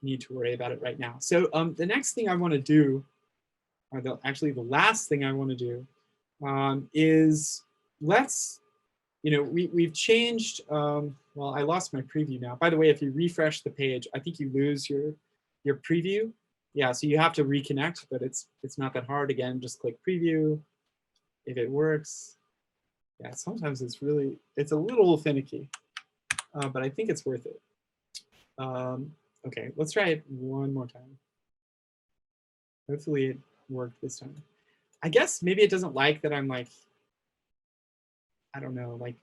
need to worry about it right now. So the next thing I want to do, or actually the last thing I want to do, is let's, we've changed. Well, I lost my preview now. By the way, if you refresh the page, I think you lose your preview. Yeah, so you have to reconnect, but it's not that hard. Again, just click preview. If it works, yeah, sometimes it's a little finicky, but I think it's worth it. Okay, let's try it one more time. Hopefully it worked this time. I guess maybe it doesn't like that I'm like, I don't know, like,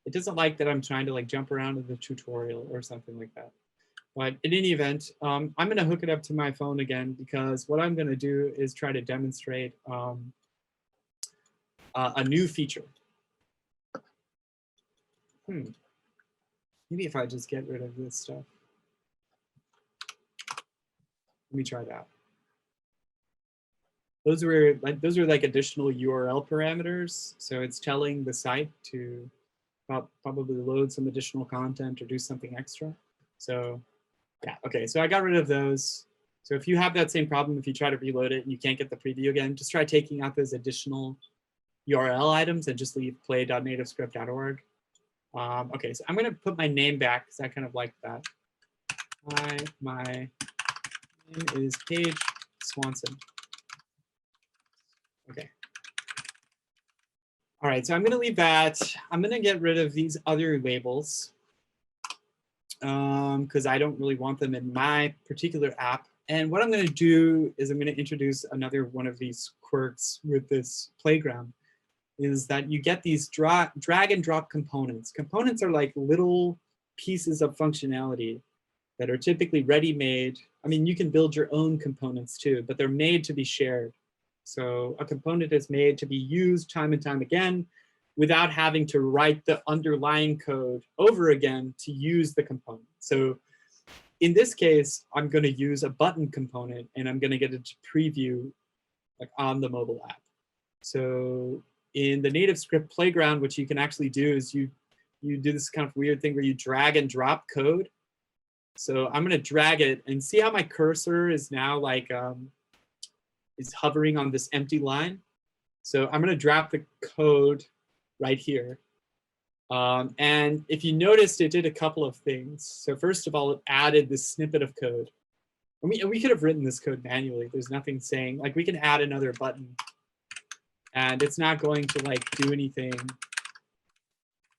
it doesn't like that I'm trying to like jump around in the tutorial or something like that. But in any event, I'm going to hook it up to my phone again, because what I'm going to do is try to demonstrate a new feature. Maybe if I just get rid of this stuff. Let me try that. Those are like additional URL parameters. So it's telling the site to probably load some additional content or do something extra. So yeah, okay, so I got rid of those. So if you have that same problem, if you try to reload it and you can't get the preview again, just try taking out those additional URL items and just leave play.nativescript.org. Okay, so I'm going to put my name back because I kind of like that. Hi, my name is Page Swanson. Okay. All right, so I'm going to leave that. I'm going to get rid of these other labels because I don't really want them in my particular app. And what I'm going to do is I'm going to introduce another one of these quirks with this playground, is that you get these drag and drop components. Components are like little pieces of functionality that are typically ready-made. I mean, you can build your own components too, but they're made to be shared. So a component is made to be used time and time again without having to write the underlying code over again to use the component. So in this case, I'm going to use a button component and I'm going to get it to preview like on the mobile app. So in the Nativescript playground, what you can actually do is you do this kind of weird thing where you drag and drop code. So I'm going to drag it and see how my cursor is now like is hovering on this empty line. So I'm going to drop the code right here. And if you noticed, it did a couple of things. So first of all, it added this snippet of code. And we could have written this code manually. There's nothing saying, like we can add another button and it's not going to like do anything.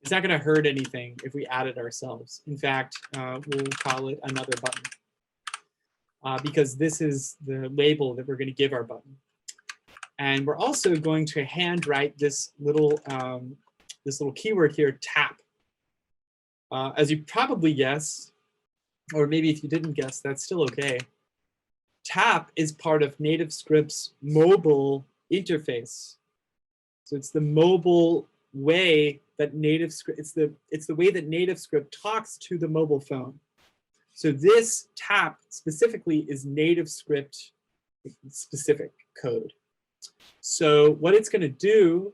It's not going to hurt anything if we add it ourselves. In fact, we'll call it another button because this is the label that we're going to give our button. And we're also going to handwrite this little keyword here, tap. As you probably guessed, or maybe if you didn't guess, that's still okay. Tap is part of Nativescript's mobile interface. So it's the mobile way that Nativescript, it's the way that Nativescript talks to the mobile phone. So this tap specifically is Nativescript specific code. So what it's going to do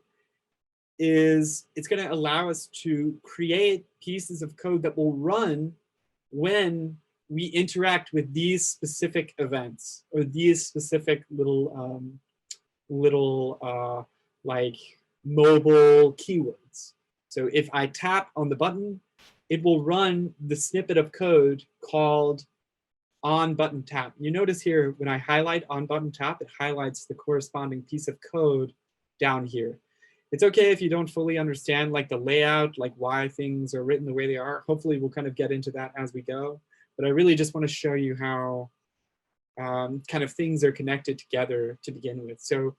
is it's going to allow us to create pieces of code that will run when we interact with these specific events or these specific little like mobile keywords. So if I tap on the button, it will run the snippet of code called on button tap. You notice here when I highlight on button tap, it highlights the corresponding piece of code down here. It's okay if you don't fully understand like the layout, like why things are written the way they are. Hopefully we'll kind of get into that as we go. But I really just want to show you how kind of things are connected together to begin with. So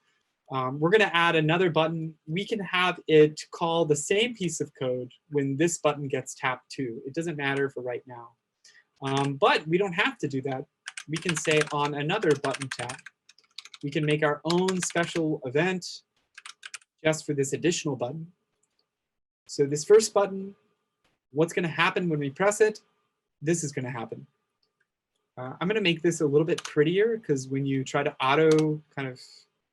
we're going to add another button. We can have it call the same piece of code when this button gets tapped too. It doesn't matter for right now. But we don't have to do that. We can say on another button tap. We can make our own special event just for this additional button. So this first button, what's going to happen when we press it? This is going to happen. I'm going to make this a little bit prettier because when you try to auto kind of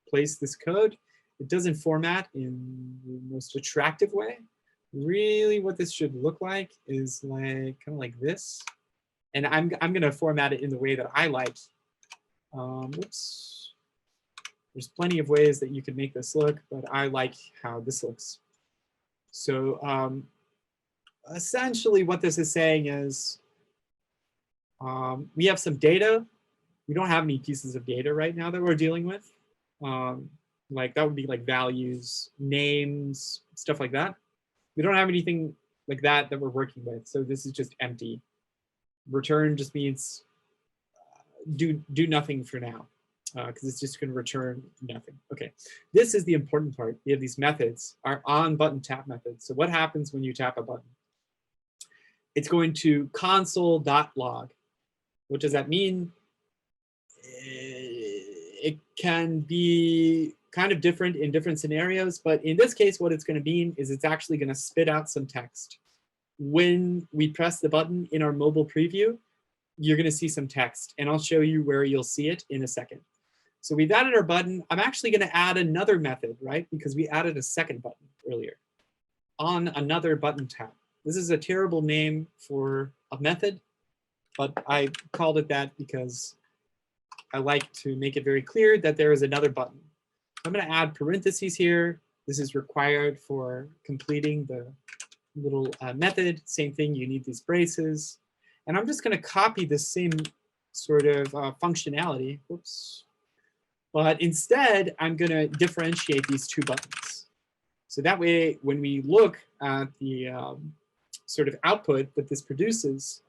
place this code, it doesn't format in the most attractive way. Really what this should look like is like kind of like this. And I'm going to format it in the way that I like. Oops. There's plenty of ways that you can make this look, but I like how this looks. So essentially what this is saying is we have some data. We don't have any pieces of data right now that we're dealing with. Like that would be like values, names, stuff like that. We don't have anything like that that we're working with. So this is just empty. Return just means do nothing for now, because it's just going to return nothing. Okay, this is the important part. We have these methods, our on button tap methods. So what happens when you tap a button? It's going to console.log. What does that mean? It can be kind of different in different scenarios, but in this case, what it's going to mean is it's actually going to spit out some text. When we press the button in our mobile preview, you're going to see some text, and I'll show you where you'll see it in a second. So we've added our button. I'm actually going to add another method, right? Because we added a second button earlier. On another button tap. This is a terrible name for a method, but I called it that because I like to make it very clear that there is another button. I'm going to add parentheses here. This is required for completing the little method. Same thing, you need these braces. And I'm just going to copy the same sort of functionality. Whoops. But instead, I'm going to differentiate these two buttons. So that way, when we look at the sort of output that this produces,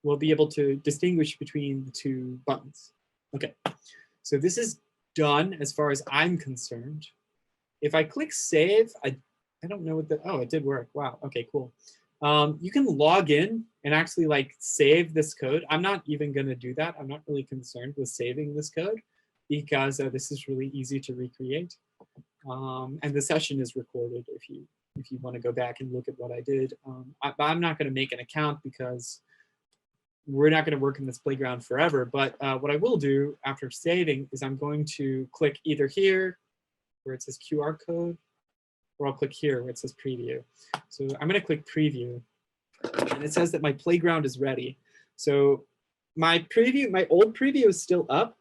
we'll be able to distinguish between the two buttons. Okay, so this is done as far as I'm concerned. If I click save, I don't know what the, oh, it did work. Wow, okay, cool. You can log in and actually like save this code. I'm not even gonna do that. I'm not really concerned with saving this code because this is really easy to recreate. And the session is recorded if you want to go back and look at what I did. I'm not gonna make an account because we're not going to work in this playground forever, but what I will do after saving is I'm going to click either here where it says QR code, or I'll click here where it says preview. So I'm going to click preview, and it says that my playground is ready. So my old preview is still up,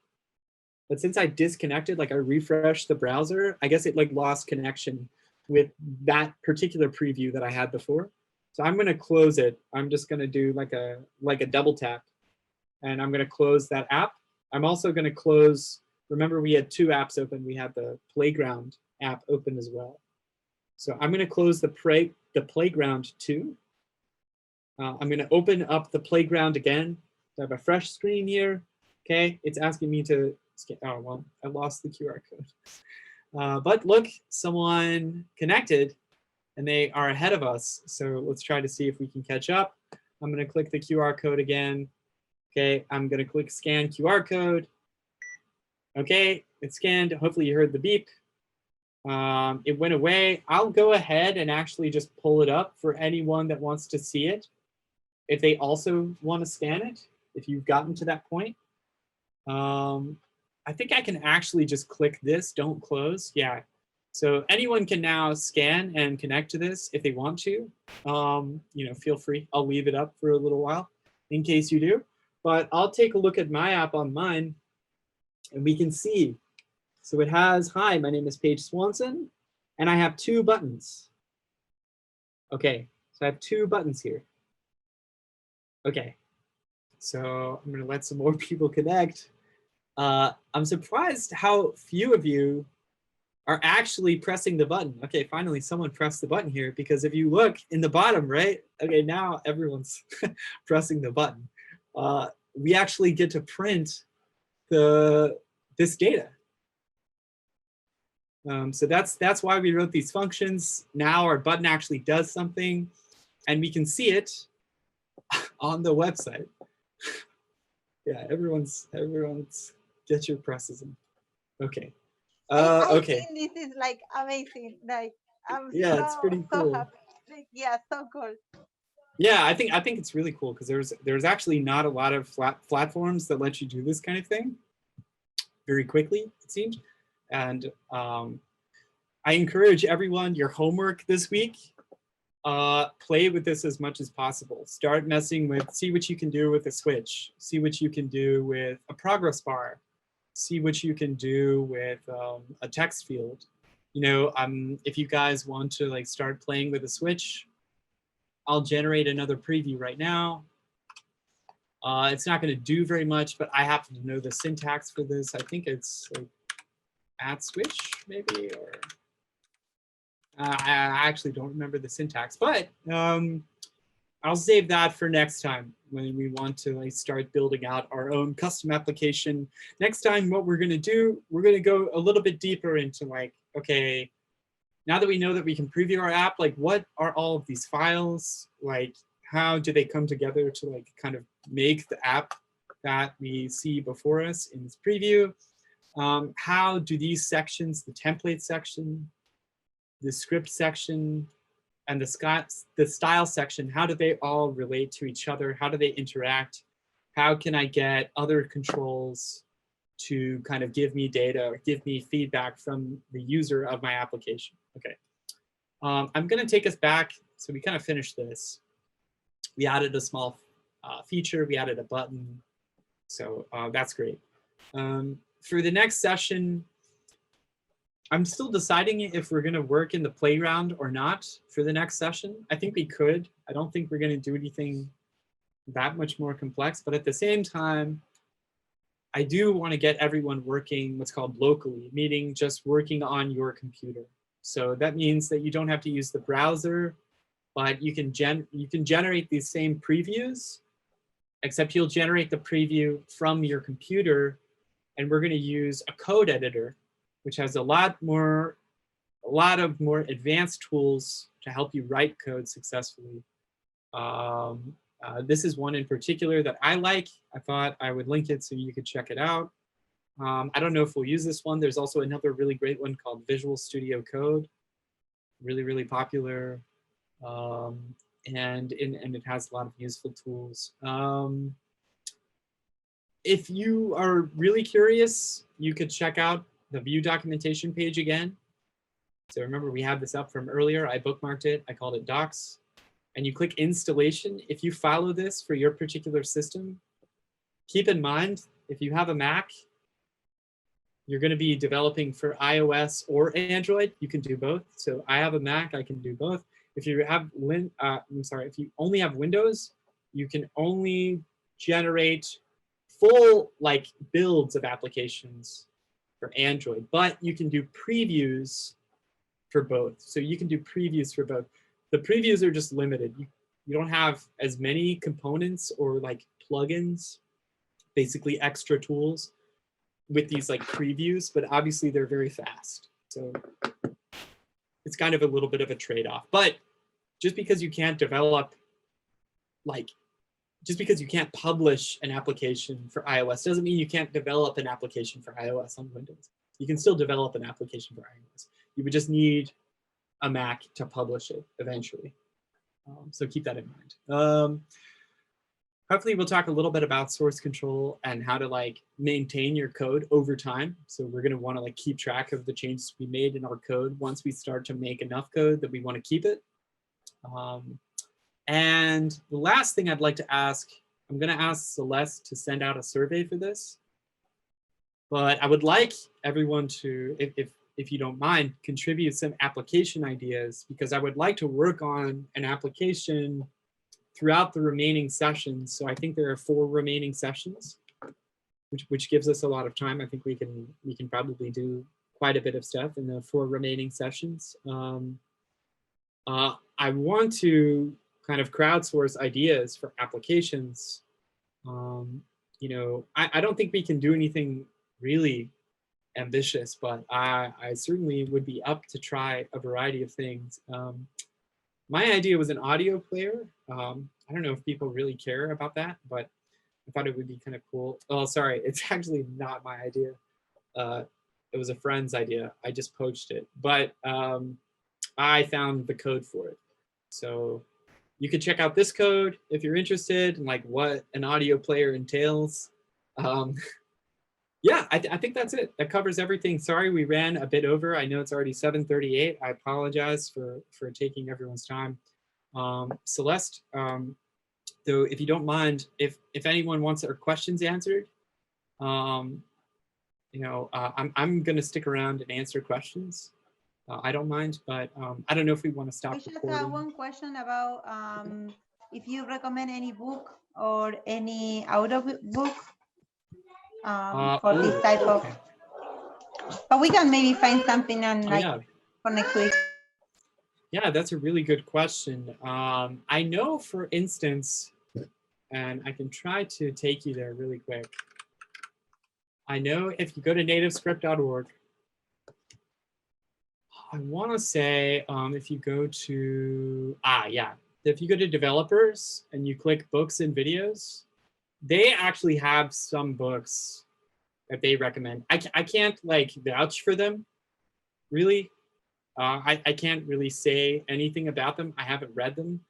but since I disconnected, like I refreshed the browser, I guess it like lost connection with that particular preview that I had before. So I'm going to close it. I'm just going to do like a double tap, and I'm going to close that app. I'm also going to close, remember we had two apps open. We had the Playground app open as well. So I'm going to close the Playground too. I'm going to open up the Playground again. So I have a fresh screen here. Okay, it's asking me to, oh, well, I lost the QR code. But look, someone connected. And they are ahead of us. So let's try to see if we can catch up. I'm going to click the QR code again. Okay, I'm going to click scan QR code. Okay, it's scanned. Hopefully you heard the beep. It went away. I'll go ahead and actually just pull it up for anyone that wants to see it. If they also want to scan it, if you've gotten to that point. I think I can actually just click this, don't close. Yeah. So anyone can now scan and connect to this if they want to. You know, feel free. I'll leave it up for a little while in case you do. but I'll take a look at my app on mine and we can see. So it has, hi, my name is Page Swanson, and I have 2 buttons. Okay, so I have 2 buttons here. Okay, so I'm gonna let some more people connect. I'm surprised how few of you are actually pressing the button. Okay, finally someone pressed the button here, because if you look in the bottom, right? Okay, now everyone's pressing the button. We actually get to print this data. So that's why we wrote these functions. Now our button actually does something, and we can see it on the website. Yeah, everyone's get your presses in. Okay. I Okay. think this is like amazing. Like I'm Yeah, it's pretty cool. so happy. Like, yeah, so cool. Yeah, I think it's really cool because there's actually not a lot of platforms that let you do this kind of thing very quickly, it seems. And I encourage everyone, your homework this week, play with this as much as possible. Start messing with, see what you can do with a switch, see what you can do with a progress bar, see what you can do with a text field. You know, if you guys want to like start playing with a switch, I'll generate another preview right now. It's not going to do very much, but I happen to know the syntax for this. I think it's like @switch maybe, or I actually don't remember the syntax, but I'll save that for next time when we want to like start building out our own custom application. Next time, what we're going to do, we're going to go a little bit deeper into like, okay, now that we know that we can preview our app, like what are all of these files? Like how do they come together to like kind of make the app that we see before us in this preview? How do these sections, the template section, the script section, and the style section, how do they all relate to each other? How do they interact? How can I get other controls to kind of give me data or give me feedback from the user of my application? Okay, I'm gonna take us back. So we kind of finished this. We added a small feature, we added a button. So that's great. For the next session, I'm still deciding if we're gonna work in the playground or not for the next session. I think we could. I don't think we're gonna do anything that much more complex, but at the same time, I do wanna get everyone working what's called locally, meaning just working on your computer. So that means that you don't have to use the browser, but you can generate these same previews, except you'll generate the preview from your computer, and we're gonna use a code editor, which has a lot of more advanced tools to help you write code successfully. This is one in particular that I like. I thought I would link it so you could check it out. I don't know if we'll use this one. There's also another really great one called Visual Studio Code, really, really popular. And it has a lot of useful tools. If you are really curious, you could check out the Vue documentation page again. So remember, we had this up from earlier. I bookmarked it. I called it docs. And you click installation. If you follow this for your particular system, keep in mind, if you have a Mac, you're going to be developing for iOS or Android. You can do both. So I have a Mac. I can do both. If you have, if you only have Windows, you can only generate full like builds of applications for Android, but you can do previews for both. So you can do previews for both. The previews are just limited. You don't have as many components or like plugins, basically extra tools with these like previews, but obviously they're very fast. So it's kind of a little bit of a trade-off. But just because you can't develop, just because you can't publish an application for iOS doesn't mean you can't develop an application for iOS on Windows. You can still develop an application for iOS. You would just need a Mac to publish it eventually. So keep that in mind. Hopefully we'll talk a little bit about source control and how to like maintain your code over time. So we're gonna wanna like keep track of the changes we made in our code once we start to make enough code that we wanna keep it. And the last thing I'd like to ask I'm going to ask Celeste to send out a survey for this. But I would like everyone to, if you don't mind, contribute some application ideas, because I would like to work on an application throughout the remaining sessions. So I think there are 4 remaining sessions, which gives us a lot of time. I think we can probably do quite a bit of stuff in the 4 remaining sessions. I want to kind of crowdsource ideas for applications. You know, I don't think we can do anything really ambitious, but I certainly would be up to try a variety of things. My idea was an audio player. I don't know if people really care about that, but I thought it would be kind of cool. Oh, sorry, it's actually not my idea. It was a friend's idea. I just poached it, but I found the code for it. So you could check out this code if you're interested in like what an audio player entails. Yeah, I think that's it. That covers everything. Sorry, we ran a bit over. I know it's already 7:38. I apologize for taking everyone's time. Celeste, though, if you don't mind, if anyone wants their questions answered, you know, I'm going to stick around and answer questions. I don't mind, but I don't know if we want to stop I just recording. have one question about if you recommend any book or any audio book for this type of. Okay. But we can maybe find something on like Yeah. for next week. Yeah, that's a really good question. I know, for instance, and I can try to take you there really quick. I know if you go to nativescript.org, I want to say if you go to, if you go to developers and you click books and videos, they actually have some books that they recommend. I can't like vouch for them, really. I can't really say anything about them. I haven't read them.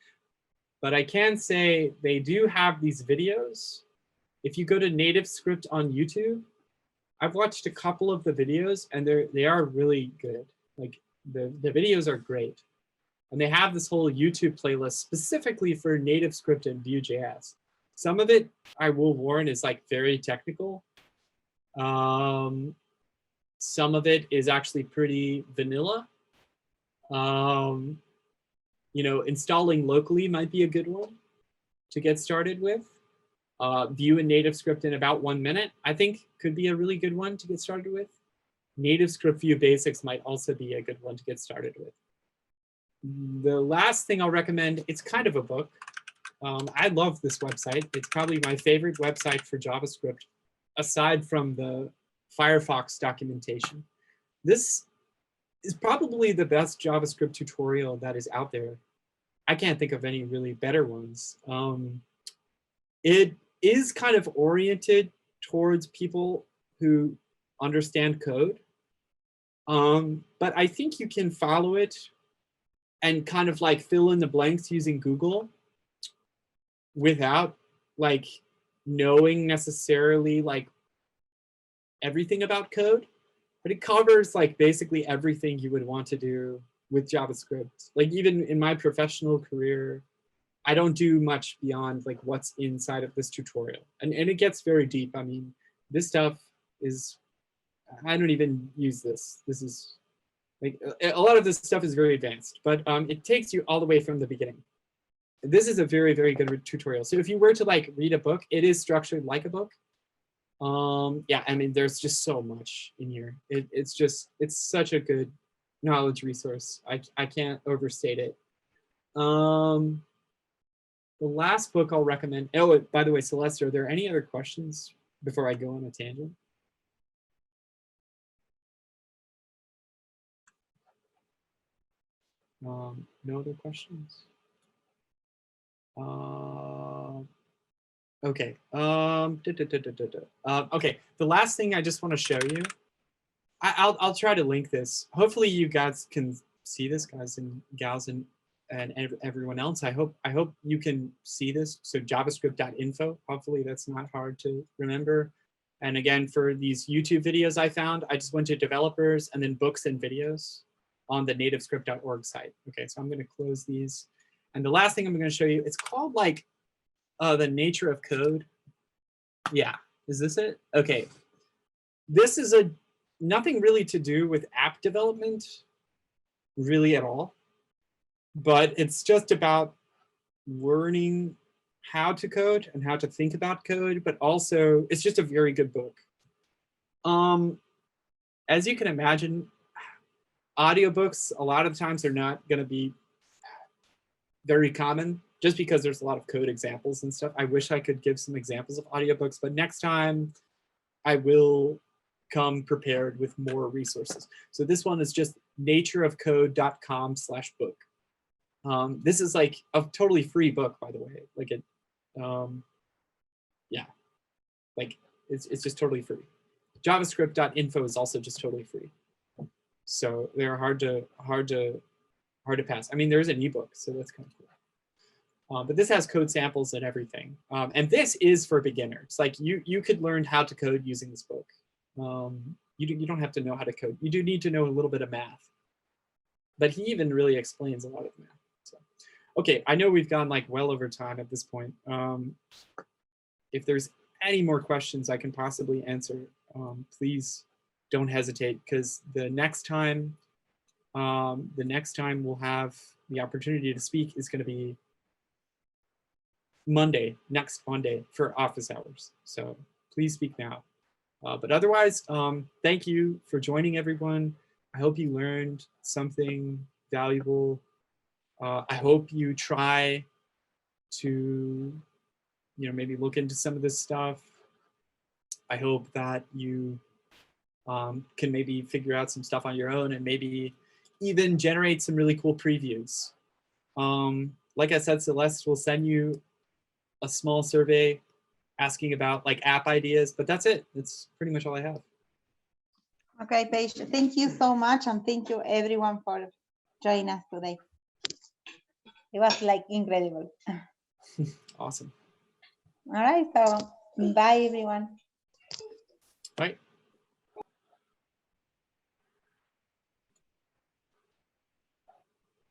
But I can say they do have these videos. If you go to Nativescript on YouTube, I've watched a couple of the videos and they are really good. Like the videos are great. And they have this whole YouTube playlist specifically for Nativescript and Vue.js. Some of it, I will warn, is like very technical. Some of it is actually pretty vanilla. You know, installing locally might be a good one to get started with. Vue and Nativescript in about 1 minute, I think, could be a really good one to get started with. Nativescript Vue Basics might also be a good one to get started with. The last thing I'll recommend, it's kind of a book. I love this website. It's probably my favorite website for JavaScript, aside from the Firefox documentation. This is probably the best JavaScript tutorial that is out there. I can't think of any really better ones. It is kind of oriented towards people who understand code. But I think you can follow it and kind of like fill in the blanks using Google without like knowing necessarily like everything about code. But it covers like basically everything you would want to do with JavaScript. Like even in my professional career, I don't do much beyond like what's inside of this tutorial. And it gets very deep. I mean, this stuff is, I don't even use this. This is like, a lot of this stuff is very advanced, but it takes you all the way from the beginning. This is a very, very good tutorial. So if you were to like read a book, it is structured like a book. Yeah, I mean, there's just so much in here. It's such a good knowledge resource. I can't overstate it. The last book I'll recommend, oh, by the way, Celeste, are there any other questions before I go on a tangent? No other questions? Okay. Okay. The last thing I just want to show you, I'll try to link this. Hopefully you guys can see this, guys and gals, and everyone else. I hope you can see this. So javascript.info. Hopefully that's not hard to remember. And again, for these YouTube videos I found, I just went to developers and then books and videos on the nativescript.org site. Okay, so I'm going to close these. And the last thing I'm going to show you, it's called like the nature of code. Yeah, is this it? Okay. This is nothing really to do with app development, really at all. But it's just about learning how to code and how to think about code, but also it's just a very good book. As you can imagine, audiobooks, a lot of the times they're not going to be very common just because there's a lot of code examples and stuff. I wish I could give some examples of audiobooks, but next time I will come prepared with more resources. So this one is just natureofcode.com/book. This is like a totally free book, by the way. Like it, yeah, like it's just totally free. Javascript.info is also just totally free. So they're hard to pass. I mean, there's an ebook, so that's kind of cool. But this has code samples and everything. And this is for beginners. Like you could learn how to code using this book. You don't have to know how to code. You do need to know a little bit of math. But he even really explains a lot of math. So, okay, I know we've gone like well over time at this point. If there's any more questions I can possibly answer, please don't hesitate, because the next time we'll have the opportunity to speak is going to be next Monday for office hours. So please speak now. But otherwise, thank you for joining, everyone. I hope you learned something valuable. I hope you try to, maybe look into some of this stuff. I hope that you can maybe figure out some stuff on your own and maybe even generate some really cool previews. Like I said, Celeste will send you a small survey asking about like app ideas, but that's it. That's pretty much all I have. Okay, Paige, thank you so much, and thank you everyone for joining us today. It was like incredible. Awesome. All right, so bye everyone. Bye.